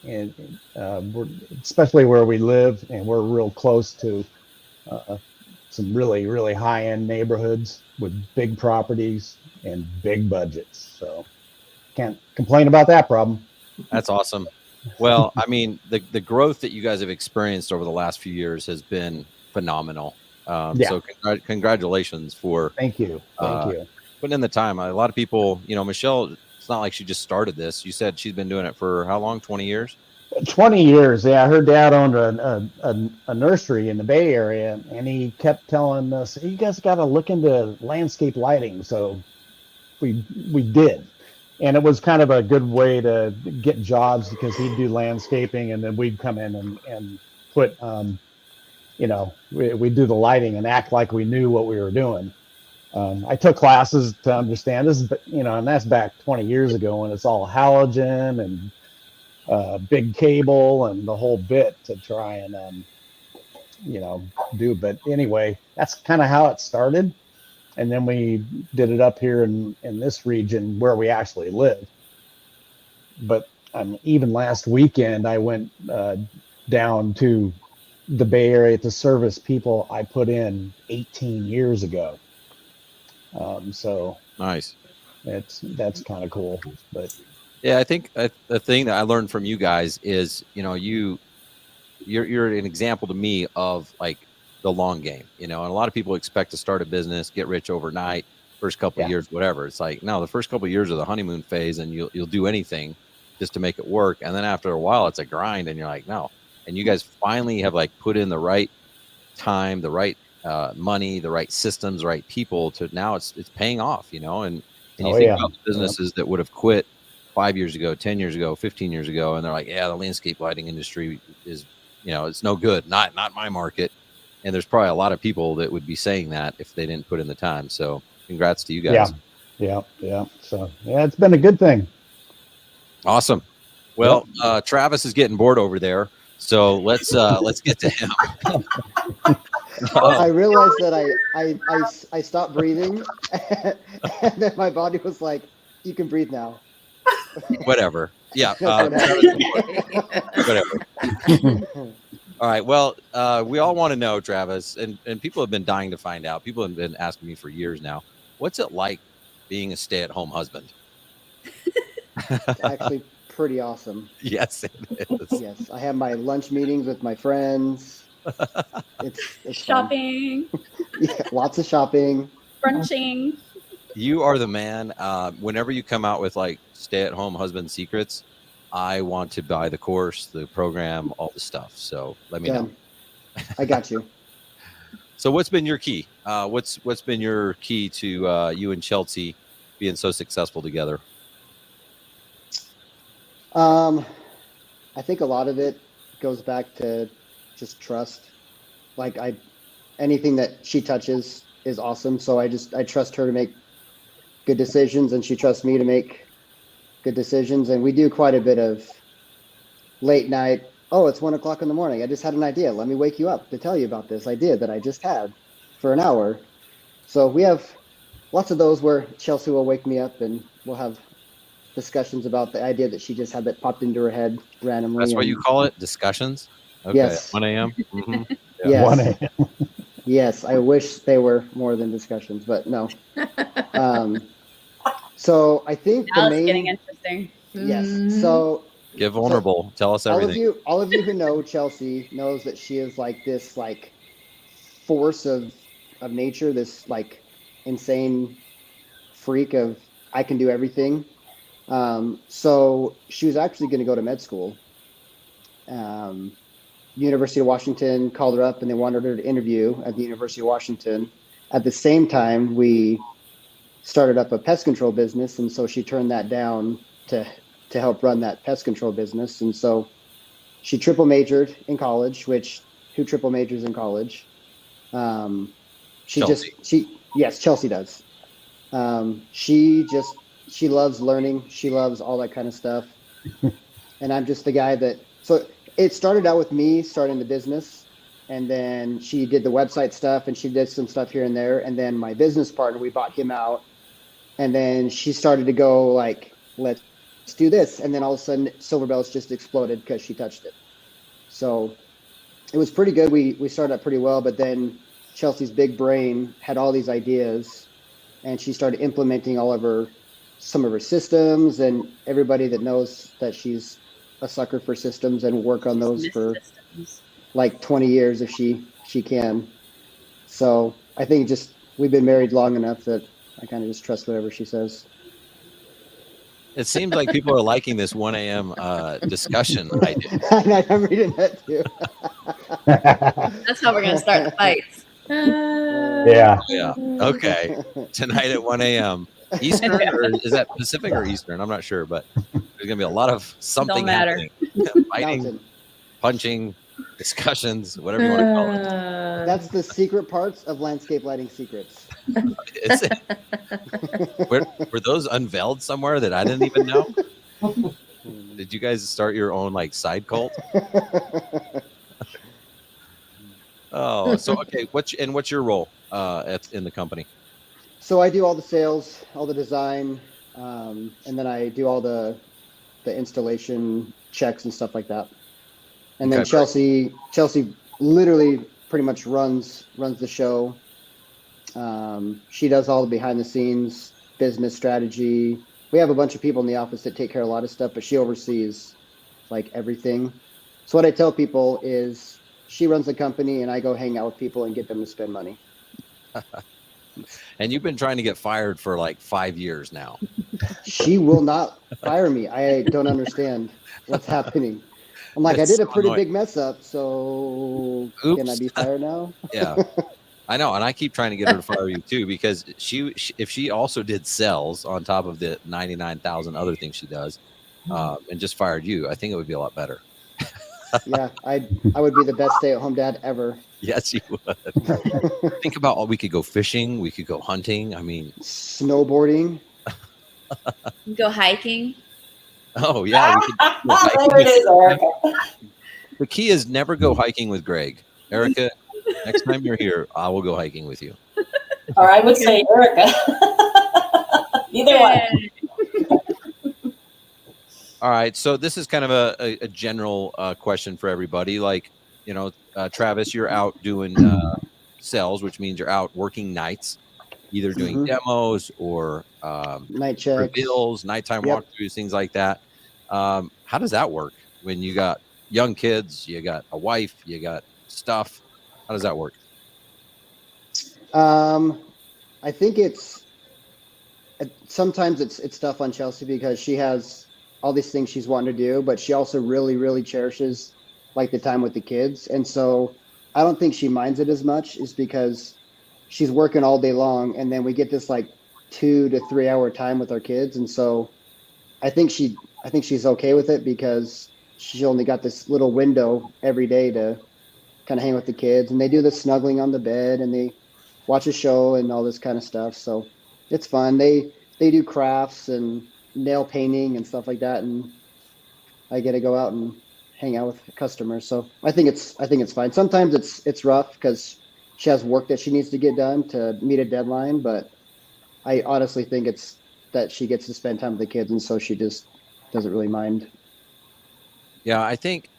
and we're especially where we live, and we're real close to some really, really high-end neighborhoods with big properties and big budgets. So can't complain about that problem. That's awesome. Well, I mean, the growth that you guys have experienced over the last few years has been phenomenal. So congratulations for thank you putting in the time. A lot of people, Michelle, it's not like she just started this. You said she's been doing it for how long? 20 years? 20 years. Yeah, her dad owned a nursery in the Bay Area, and he kept telling us, "You guys got to look into landscape lighting." So we did, and it was kind of a good way to get jobs because he'd do landscaping, and then we'd come in and put, we'd do the lighting and act like we knew what we were doing. I took classes to understand this, but and that's back 20 years ago when it's all halogen and big cable and the whole bit to try and do. But anyway, that's kind of how it started, and then we did it up here in this region where we actually live. But even last weekend I went down to the Bay Area to service people I put in 18 years ago. So nice. That's kind of cool. But yeah, I think the thing that I learned from you guys is, you're an example to me of like the long game, and a lot of people expect to start a business, get rich overnight, first couple of years, whatever. It's like, no, the first couple of years are the honeymoon phase, and you'll do anything just to make it work. And then after a while, it's a grind, and you're like, no. And you guys finally have like put in the right time, the right money, the right systems, the right people to now it's paying off, you know, and you Oh, think yeah. about the businesses that would have quit 5 years ago, 10 years ago, 15 years ago, and they're like, yeah, the landscape lighting industry is, you know, it's no good, not my market. And there's probably a lot of people that would be saying that if they didn't put in the time. So congrats to you guys. Yeah. So yeah, it's been a good thing. Awesome. Well, Travis is getting bored over there, so let's get to him. I realized that I stopped breathing, and then my body was like, "You can breathe now." Whatever. Yeah. That's Whatever. All right. Well, we all want to know, Travis, and people have been dying to find out. People have been asking me for years now. What's it like being a stay-at-home husband? Actually pretty awesome. Yes, it is. Yes, I have my lunch meetings with my friends. It's Shopping, yeah, lots of shopping, brunching. You are the man. Whenever you come out with like stay-at-home husband secrets, I want to buy the course, the program, all the stuff. So let me know. I got you. So what's been your key? What's been your key to you and Chelsea being so successful together? I think a lot of it goes back to just trust. Like anything that she touches is awesome. So I trust her to make good decisions, and she trusts me to make good decisions. And we do quite a bit of late night. Oh, it's 1 o'clock in the morning. I just had an idea. Let me wake you up to tell you about this idea that I just had for an hour. So we have lots of those where Chelsea will wake me up and we'll have discussions about the idea that she just had that popped into her head randomly. That's what you call it? Discussions? Okay. Yes. 1 a.m. Mm-hmm. Yeah. Yes. 1 a.m. Yes. I wish they were more than discussions, but no. So I think Now the it's main, getting interesting. yes. So Get vulnerable. Tell us everything. all of you who know Chelsea knows that she is like this like force of nature, this like insane freak of I can do everything. So she was actually going to go to med school. University of Washington called her up and they wanted her to interview at the University of Washington. At the same time, we started up a pest control business, and so she turned that down to help run that pest control business. And so she triple majored in college, which who triple majors in college? Yes, Chelsea does. She loves learning. She loves all that kind of stuff. And I'm just the guy so it started out with me starting the business, and then she did the website stuff and she did some stuff here and there. And then my business partner, we bought him out, and then she started to go like, let's do this. And then all of a sudden Silver Bells just exploded because she touched it. So it was pretty good. We started out pretty well, but then Chelsea's big brain had all these ideas, and she started implementing some of her systems, and everybody that knows that she's a sucker for systems and work on those for like 20 years if she can. So I think just we've been married long enough that I kind of just trust whatever she says. It seems like people are liking this 1 a.m. Discussion idea. I'm reading that too. That's how we're going to start the fights. Yeah. Yeah. Okay. Tonight at 1 a.m. Eastern, or is that Pacific or Eastern? I'm not sure, but there's going to be a lot of something Don't matter. happening. Fighting, punching, discussions, whatever you want to call it. That's the secret parts of landscape lighting secrets. Is it? Were those unveiled somewhere that I didn't even know? Did you guys start your own like side cult? Oh, so okay. What's your role in the company? So I do all the sales, all the design, and then I do all the installation checks and stuff like that. And then Chelsea literally pretty much runs the show. She does all the behind the scenes business strategy. We have a bunch of people in the office that take care of a lot of stuff, but she oversees like everything. So what I tell people is she runs the company and I go hang out with people and get them to spend money. And you've been trying to get fired for like 5 years now. She will not fire me. I don't understand what's happening. I'm like, That's I did a so pretty annoying. big mess up, so Oops. can I be fired now? Yeah. I know, and I keep trying to get her to fire you too, because if she also did sales on top of the 99,000 other things she does, and just fired you, I think it would be a lot better. Yeah, I would be the best stay-at-home dad ever. Yes, you would. Think about we could go fishing, we could go hunting. I mean, snowboarding. Go hiking. Oh yeah, we could go hiking. There it is, Erica. The key is never go hiking with Greg. Erica, next time you're here, I will go hiking with you. Or I would say Erica. Either one. All right, so this is kind of a general question for everybody. Like, you know, Travis, you're out doing sales, which means you're out working nights, either doing demos or night checks, reveals, nighttime walkthroughs, things like that. How does that work when you got young kids, you got a wife, you got stuff? How does that work? I think sometimes it's tough on Chelsea because she has all these things she's wanting to do, but she also really, really cherishes like the time with the kids. And so I don't think she minds it as much, is because she's working all day long, and then we get this like 2 to 3 hour time with our kids. And so I think she's okay with it, because she only got this little window every day to kind of hang with the kids, and they do the snuggling on the bed and they watch a show and all this kind of stuff. So it's fun. They do crafts and nail painting and stuff like that, and I get to go out and hang out with customers. So I think it's fine. Sometimes it's rough because she has work that she needs to get done to meet a deadline, but I honestly think it's that she gets to spend time with the kids, and so she just doesn't really mind. Yeah, I think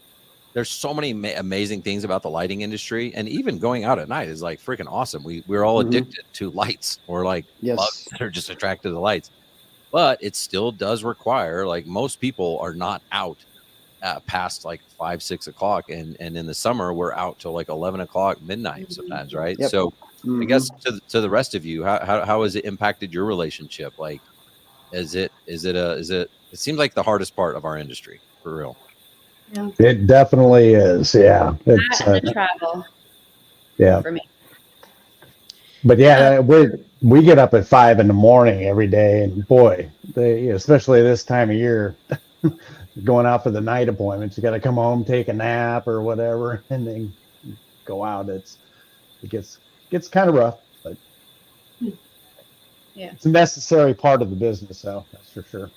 there's so many amazing things about the lighting industry, and even going out at night is like freaking awesome. We're all addicted to lights, or like bugs that are just attracted to the lights. But it still does require, like, most people are not out past like 5, 6 o'clock, and in the summer we're out till like 11 o'clock, midnight sometimes, right? Yep. So I guess to the rest of you, how has it impacted your relationship? Like, it seems like the hardest part of our industry, for real. Yeah. It definitely is. Yeah. It's the travel. Yeah. For me. But yeah, we get up at 5 a.m. every day, and boy, especially this time of year, going out for the night appointments, you got to come home, take a nap or whatever, and then go out. It gets kind of rough, but yeah, it's a necessary part of the business, though. That's for sure.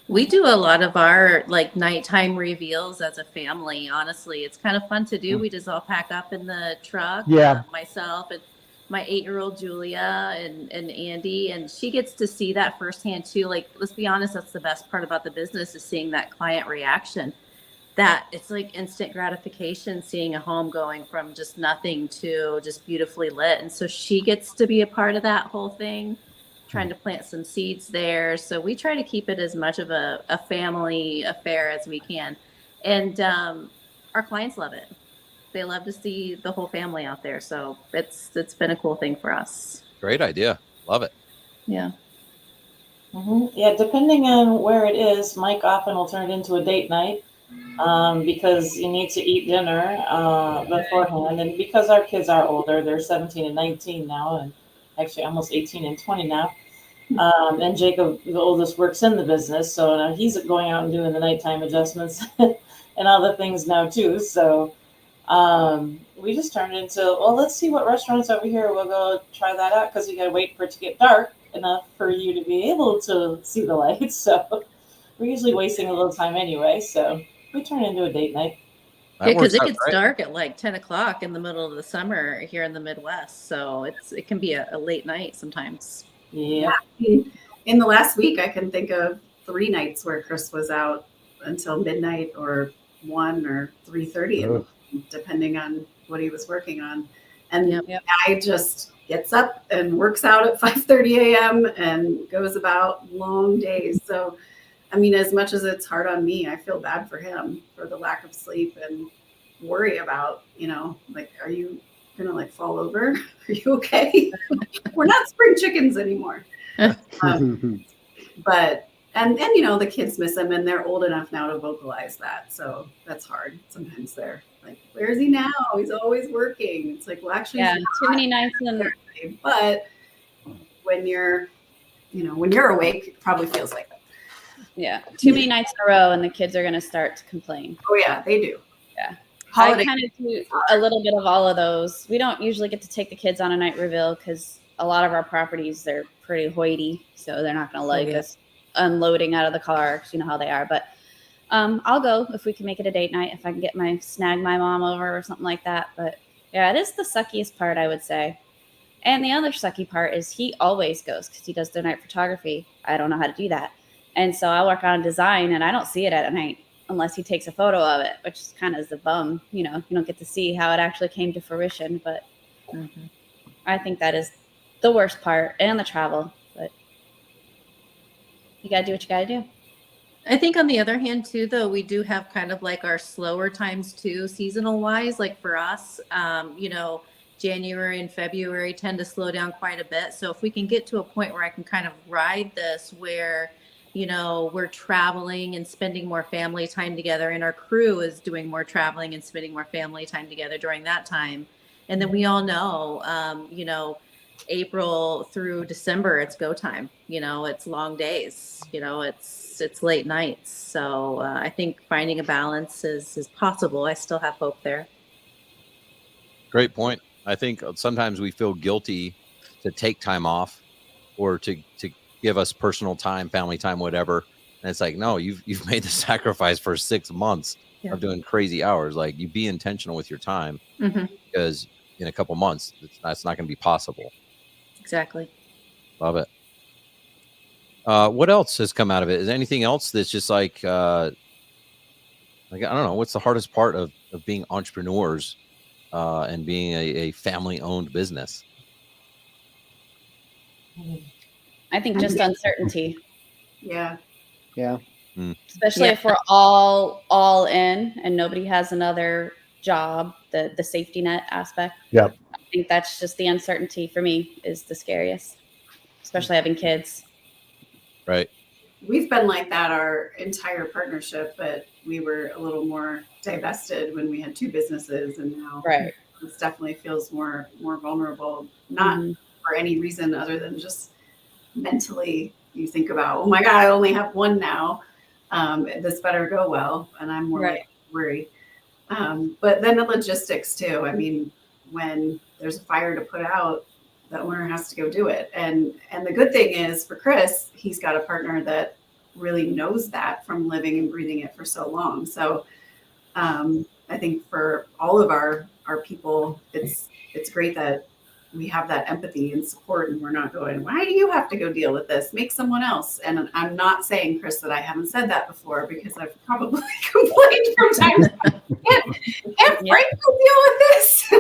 We do a lot of our like nighttime reveals as a family. Honestly, it's kind of fun to do. We just all pack up in the truck. Yeah. Myself and my 8-year-old Julia and Andy, and she gets to see that firsthand too. Like, let's be honest, that's the best part about the business, is seeing that client reaction. That it's like instant gratification, seeing a home going from just nothing to just beautifully lit. And so she gets to be a part of that whole thing, trying to plant some seeds there. So we try to keep it as much of a family affair as we can. And our clients love it. They love to see the whole family out there. So it's been a cool thing for us. Great idea. Love it. Yeah. Yeah, depending on where it is, Mike often will turn it into a date night because you need to eat dinner beforehand. And because our kids are older, they're 17 and 19 now, and actually almost 18 and 20 now. And Jacob, the oldest, works in the business. So now he's going out and doing the nighttime adjustments and all the things now too. So we just turned it into, well, let's see what restaurants over here. We'll go try that out, because you got to wait for it to get dark enough for you to be able to see the lights. So we're usually wasting a little time anyway. So we turn it into a date night. Yeah, because it gets dark at like 10 o'clock in the middle of the summer here in the Midwest. So it can be a late night sometimes. Yeah. In the last week, I can think of 3 nights where Chris was out until midnight, or 1 or 3:30, depending on what he was working on. And I just gets up and works out at 5:30 a.m. and goes about long days. So, I mean, as much as it's hard on me, I feel bad for him for the lack of sleep, and worry about, like, are you gonna like fall over? Are you okay? We're not spring chickens anymore. But And you know, the kids miss him, and they're old enough now to vocalize that. So that's hard. Sometimes they're like, "Where is he now? He's always working." It's like, well, actually, Yeah, he's too many nights in the but when you're, you know, when you're awake, it probably feels like that. yeah, too many nights in a row, and the kids are going to start to complain. Oh yeah, they do. Yeah. Holiday- I kind of do a little bit of all of those. We don't usually get to take the kids on a night reveal because a lot of our properties, they're pretty hoity, so they're not going to like us unloading out of the car, 'cause you know how they are. But I'll go if we can make it a date night, if I can get snag my mom over or something like that. But yeah, it is the suckiest part, I would say. And the other sucky part is he always goes because he does their night photography. I don't know how to do that. And so I work on a design and I don't see it at night unless he takes a photo of it, which is kind of the bum. You know, you don't get to see how it actually came to fruition. But I think that is the worst part, and the travel. But you got to do what you got to do. I think on the other hand too, though, we do have kind of like our slower times too, seasonal wise. Like for us, you know, January and February tend to slow down quite a bit. So if we can get to a point where I can kind of ride this where, you know, we're traveling and spending more family time together, and our crew is doing more traveling and spending more family time together during that time. And then we all know, you know, April through December, it's go time. You know, it's long days. You know, it's late nights. So I think finding a balance is possible. I still have hope there. Great point. I think sometimes we feel guilty to take time off or to give us personal time, family time, whatever. And it's like, no, you've made the sacrifice for 6 months of doing crazy hours. Like, you be intentional with your time because in a couple months, that's not going to be possible. Exactly. Love it. What else has come out of it? Is there anything else that's just like I don't know, what's the hardest part of being entrepreneurs and being a family-owned business? I think just uncertainty. Yeah. Yeah. Especially if we're all in and nobody has another job, the safety net aspect. Yep. I think that's just the uncertainty for me is the scariest, especially having kids. Right. We've been like that our entire partnership, but we were a little more divested when we had two businesses, and now Right. this definitely feels more vulnerable, not for any reason other than just mentally you think about, oh my God, I only have one now. This better go well. And I'm more like worried. But then the logistics too. I mean, when there's a fire to put out, the owner has to go do it. And the good thing is for Chris, he's got a partner that really knows that from living and breathing it for so long. So I think for all of our people, it's great that we have that empathy and support, and we're not going, why do you have to go deal with this? Make someone else. And I'm not saying, Chris, that I haven't said that before, because I've probably complained from time to time. Can't Frank go deal with this?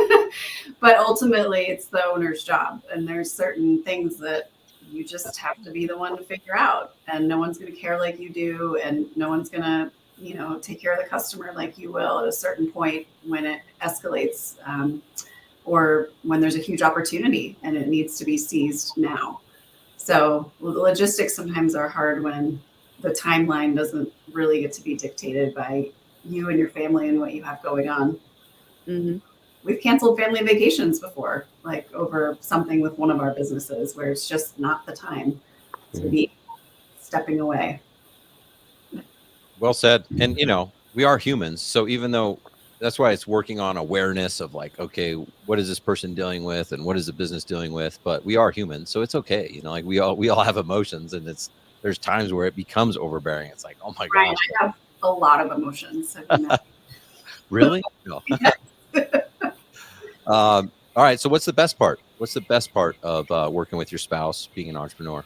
But ultimately, it's the owner's job. And there's certain things that you just have to be the one to figure out. And no one's going to care like you do. And no one's going to, you know, take care of the customer like you will at a certain point when it escalates. Or when there's a huge opportunity and it needs to be seized now. So the logistics sometimes are hard when the timeline doesn't really get to be dictated by you and your family and what you have going on. We've canceled family vacations before, like over something with one of our businesses where it's just not the time to be stepping away. Well said. And, you know, we are humans. So even though that's why it's working on awareness of like, okay, what is this person dealing with and what is the business dealing with? But we are humans, so it's okay. You know, like we all have emotions, and there's times where it becomes overbearing. It's like, oh my gosh. I have a lot of emotions. Really? No. All right. So what's the best part? What's the best part of working with your spouse, being an entrepreneur?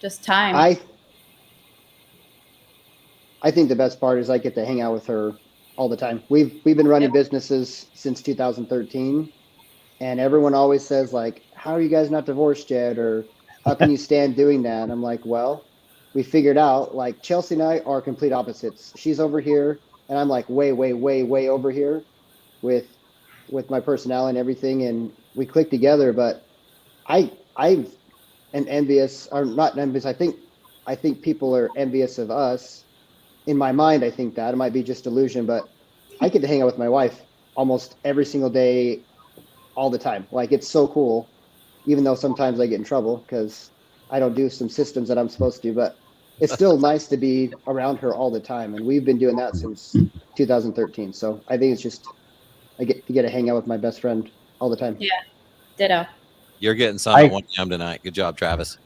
Just time. I think the best part is I get to hang out with her all the time. We've been running businesses since 2013, and everyone always says like, how are you guys not divorced yet? Or how can you stand doing that? And I'm like, well, we figured out like Chelsea and I are complete opposites. She's over here and I'm like way over here with my personality and everything, and we click together. But I'm envious, or not envious. I think I think people are envious of us. In my mind, I think that it might be just delusion, but I get to hang out with my wife almost every single day, all the time. Like, it's so cool, even though sometimes I get in trouble because I don't do some systems that I'm supposed to, but it's still nice to be around her all the time. And we've been doing that since 2013. So I think it's just, I get to hang out with my best friend all the time. Yeah, ditto. You're getting some at 1 a.m. tonight. Good job, Travis.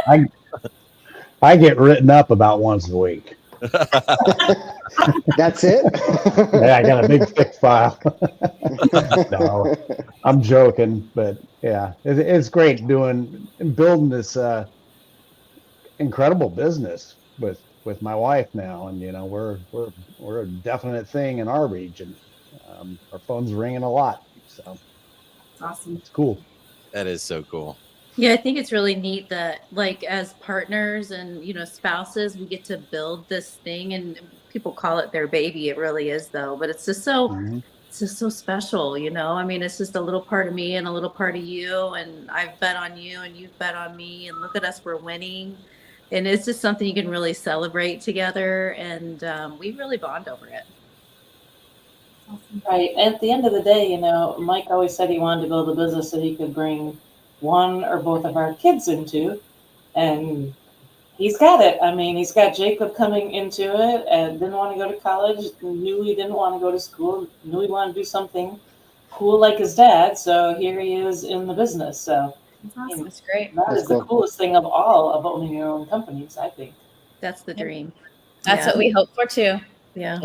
I get written up about once a week. That's it? Yeah, I got a big thick file. No, I'm joking, but yeah, it's great building this incredible business with my wife now, and we're a definite thing in our region. Our phone's ringing a lot, so It's awesome. it's cool. That is so cool. Yeah, I think it's really neat that, like, as partners and, spouses, we get to build this thing, and people call it their baby. It really is, though. But it's just so, it's just so special, I mean, it's just a little part of me and a little part of you, and I've bet on you and you've bet on me, and look at us, we're winning. And it's just something you can really celebrate together, and we really bond over it. Right. At the end of the day, Mike always said he wanted to build a business that he could bring one or both of our kids into, and he's got it. I mean, he's got Jacob coming into it and didn't want to go to college, knew he didn't want to go to school, knew he wanted to do something cool like his dad. So here he is in the business. So that's awesome. That's great. That is the coolest thing of all of owning your own companies, I think. That's the dream. That's what we hope for too. Yeah.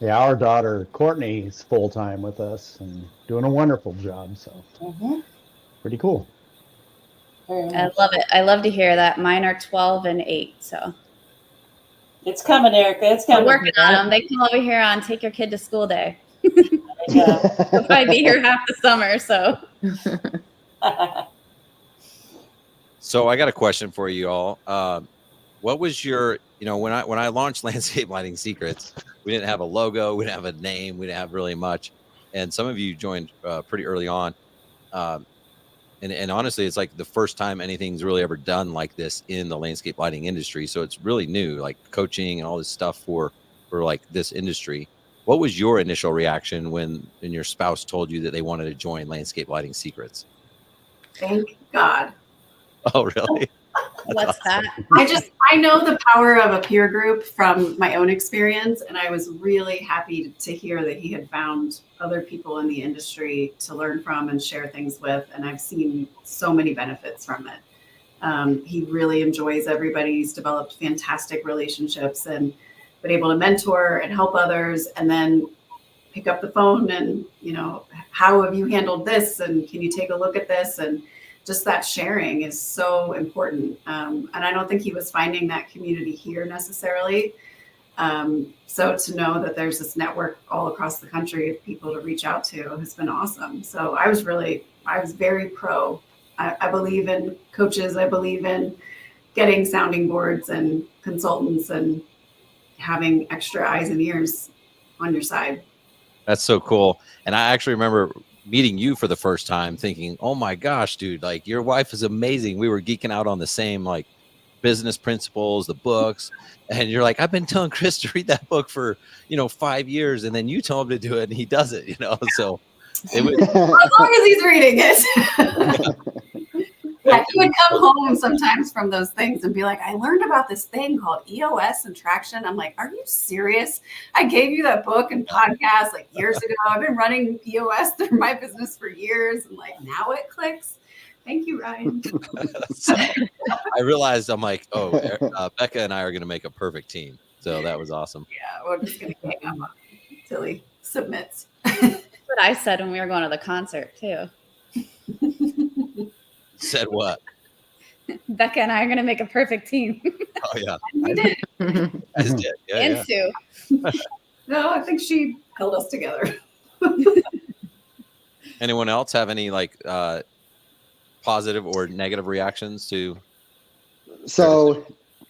Yeah, our daughter Courtney is full time with us and doing a wonderful job. So pretty cool. I love it. I love to hear that. Mine are 12 and 8. So it's coming, Erica. It's coming. We're working on them. They come over here on Take Your Kid to School Day. They'll probably be here half the summer. So. So I got a question for you all. What was your, when I launched Landscape Lighting Secrets, we didn't have a logo, we didn't have a name, we didn't have really much, and some of you joined pretty early on. And honestly, it's like the first time anything's really ever done like this in the landscape lighting industry. So it's really new, like coaching and all this stuff for like this industry. What was your initial reaction when your spouse told you that they wanted to join Landscape Lighting Secrets? Thank God. Oh, really? What's that? I know the power of a peer group from my own experience, and I was really happy to hear that he had found other people in the industry to learn from and share things with, and I've seen so many benefits from it. He really enjoys everybody. He's developed fantastic relationships and been able to mentor and help others, and then pick up the phone and, how have you handled this, and can you take a look at this? And just that sharing is so important. And I don't think he was finding that community here necessarily. So to know that there's this network all across the country of people to reach out to has been awesome. So I was very pro. I believe in coaches. I believe in getting sounding boards and consultants and having extra eyes and ears on your side. That's so cool. And I actually remember meeting you for the first time thinking, oh my gosh, dude, like your wife is amazing. We were geeking out on the same like business principles, the books. And you're like, I've been telling Chris to read that book for, 5 years. And then you tell him to do it and he does it, So it was, as long as he's reading it. Yeah, he would come home sometimes from those things and be like, I learned about this thing called EOS and traction. I'm like, are you serious? I gave you that book and podcast like years ago. I've been running EOS through my business for years. And like, now it clicks. Thank you, Ryan. I realized I'm like, Becca and I are going to make a perfect team. So that was awesome. Yeah, we're just going to hang up until he submits. That's what I said when we were going to the concert too. Said what? Becca and I are going to make a perfect team. Oh, yeah. We did. I just did. Yeah, And yeah. Sue. No, I think she held us together. Anyone else have any like positive or negative reactions to? So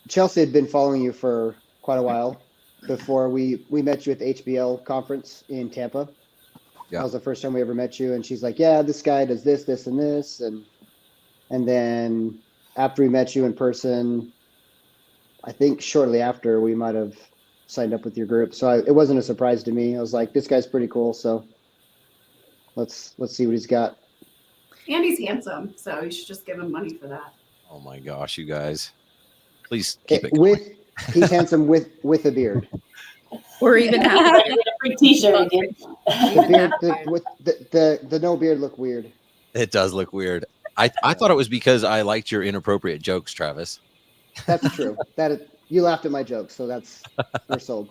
Chelsea had been following you for quite a while before we met you at the HBL conference in Tampa. Yeah. That was the first time we ever met you. And she's like, yeah, this guy does this, this, and this. And then after we met you in person, I think shortly after we might have signed up with your group. So it wasn't a surprise to me. I was like, this guy's pretty cool. So let's see what he's got. And he's handsome, so you should just give him money for that. Oh my gosh, you guys. Please keep it going. He's handsome with a beard. Or even a free t-shirt. The beard with the no beard look weird. It does look weird. I thought it was because I liked your inappropriate jokes, Travis. That's true. You laughed at my jokes, so we're sold.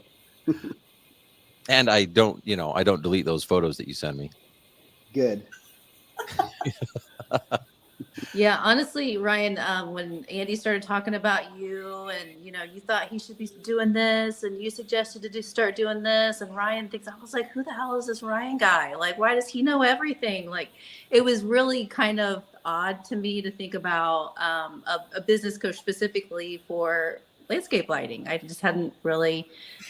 And I don't delete those photos that you send me. Good. Yeah, honestly, Ryan, when Andy started talking about you and, you thought he should be doing this and you suggested to start doing this and Ryan thinks, I was like, who the hell is this Ryan guy? Like, why does he know everything? Like, it was really kind of odd to me to think about a business coach specifically for landscape lighting. I just hadn't really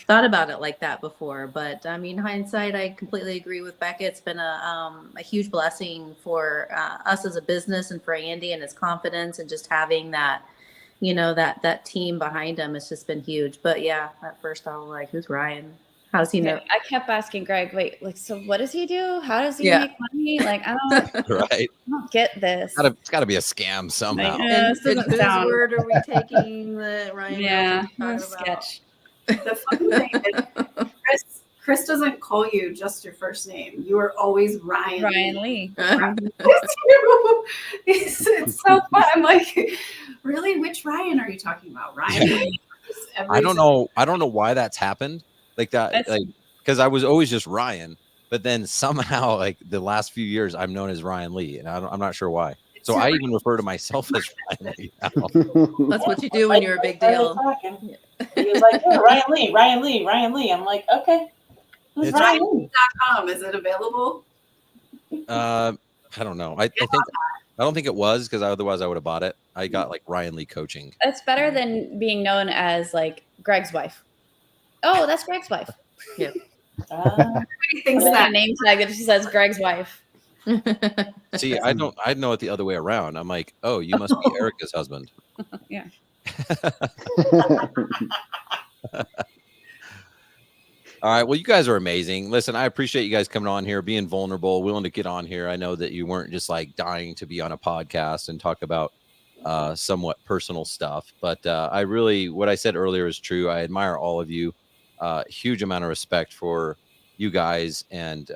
thought about it like that before. But I mean, hindsight, I completely agree with Becca. It's been a huge blessing for us as a business and for Andy and his confidence and just having that, that team behind him. It's just been huge. But yeah, at first I was like, who's Ryan? How does he know? I kept asking Greg, wait, like, so what does he do? How does he make money? Like, I don't get this. It's got to be a scam somehow. And whose word are we taking the Ryan? Yeah, sketch. The funny thing is, Chris doesn't call you just your first name. You are always Ryan. Ryan Lee. It's so fun. I'm like, really? Which Ryan are you talking about? Ryan Lee? I don't know why that's happened. Like that, because I was always just Ryan, but then somehow, like the last few years, I'm known as Ryan Lee, and I'm not sure why. So I even refer to myself as Ryan Lee now. That's what you do when you're a big deal. He was like, yeah, Ryan Lee, Ryan Lee, Ryan Lee. I'm like, okay. Who's Ryan Lee? .com. Is it available? I don't know. I don't think it was, because otherwise I would have bought it. I got like Ryan Lee coaching. It's better than being known as like Greg's wife. Oh, that's Greg's wife. Yeah. Everybody thinks that name tag that just says Greg's wife. See, I know it the other way around. I'm like, oh, you must be Erica's husband. Yeah. All right. Well, you guys are amazing. Listen, I appreciate you guys coming on here, being vulnerable, willing to get on here. I know that you weren't just like dying to be on a podcast and talk about somewhat personal stuff, but what I said earlier is true. I admire all of you. Huge amount of respect for you guys, and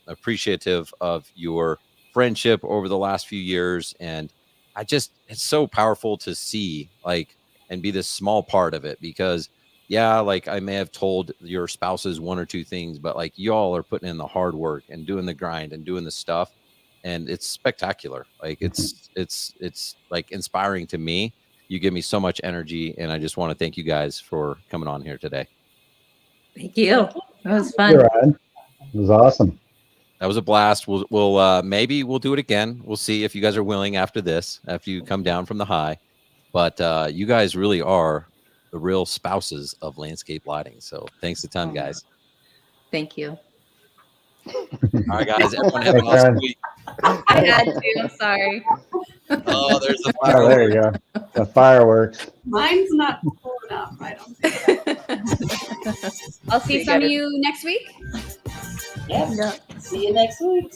appreciative of your friendship over the last few years. And it's so powerful to see, like, and be this small part of it, because like I may have told your spouses one or two things, but like y'all are putting in the hard work and doing the grind and doing the stuff. And it's spectacular. Like it's like inspiring to me. You give me so much energy, and I just want to thank you guys for coming on here today. Thank you. That was fun. It was awesome. That was a blast. We'll maybe we'll do it again. We'll see if you guys are willing after you come down from the high. But you guys really are the real spouses of landscape lighting. So thanks a ton, guys. Thank you. All right, guys. Everyone have an awesome week. I had to. I'm sorry. Oh, there's the Oh, fireworks. there you go. The fireworks. Mine's not cool enough. I don't think. I'll see some of you next week. Yeah. See you next week.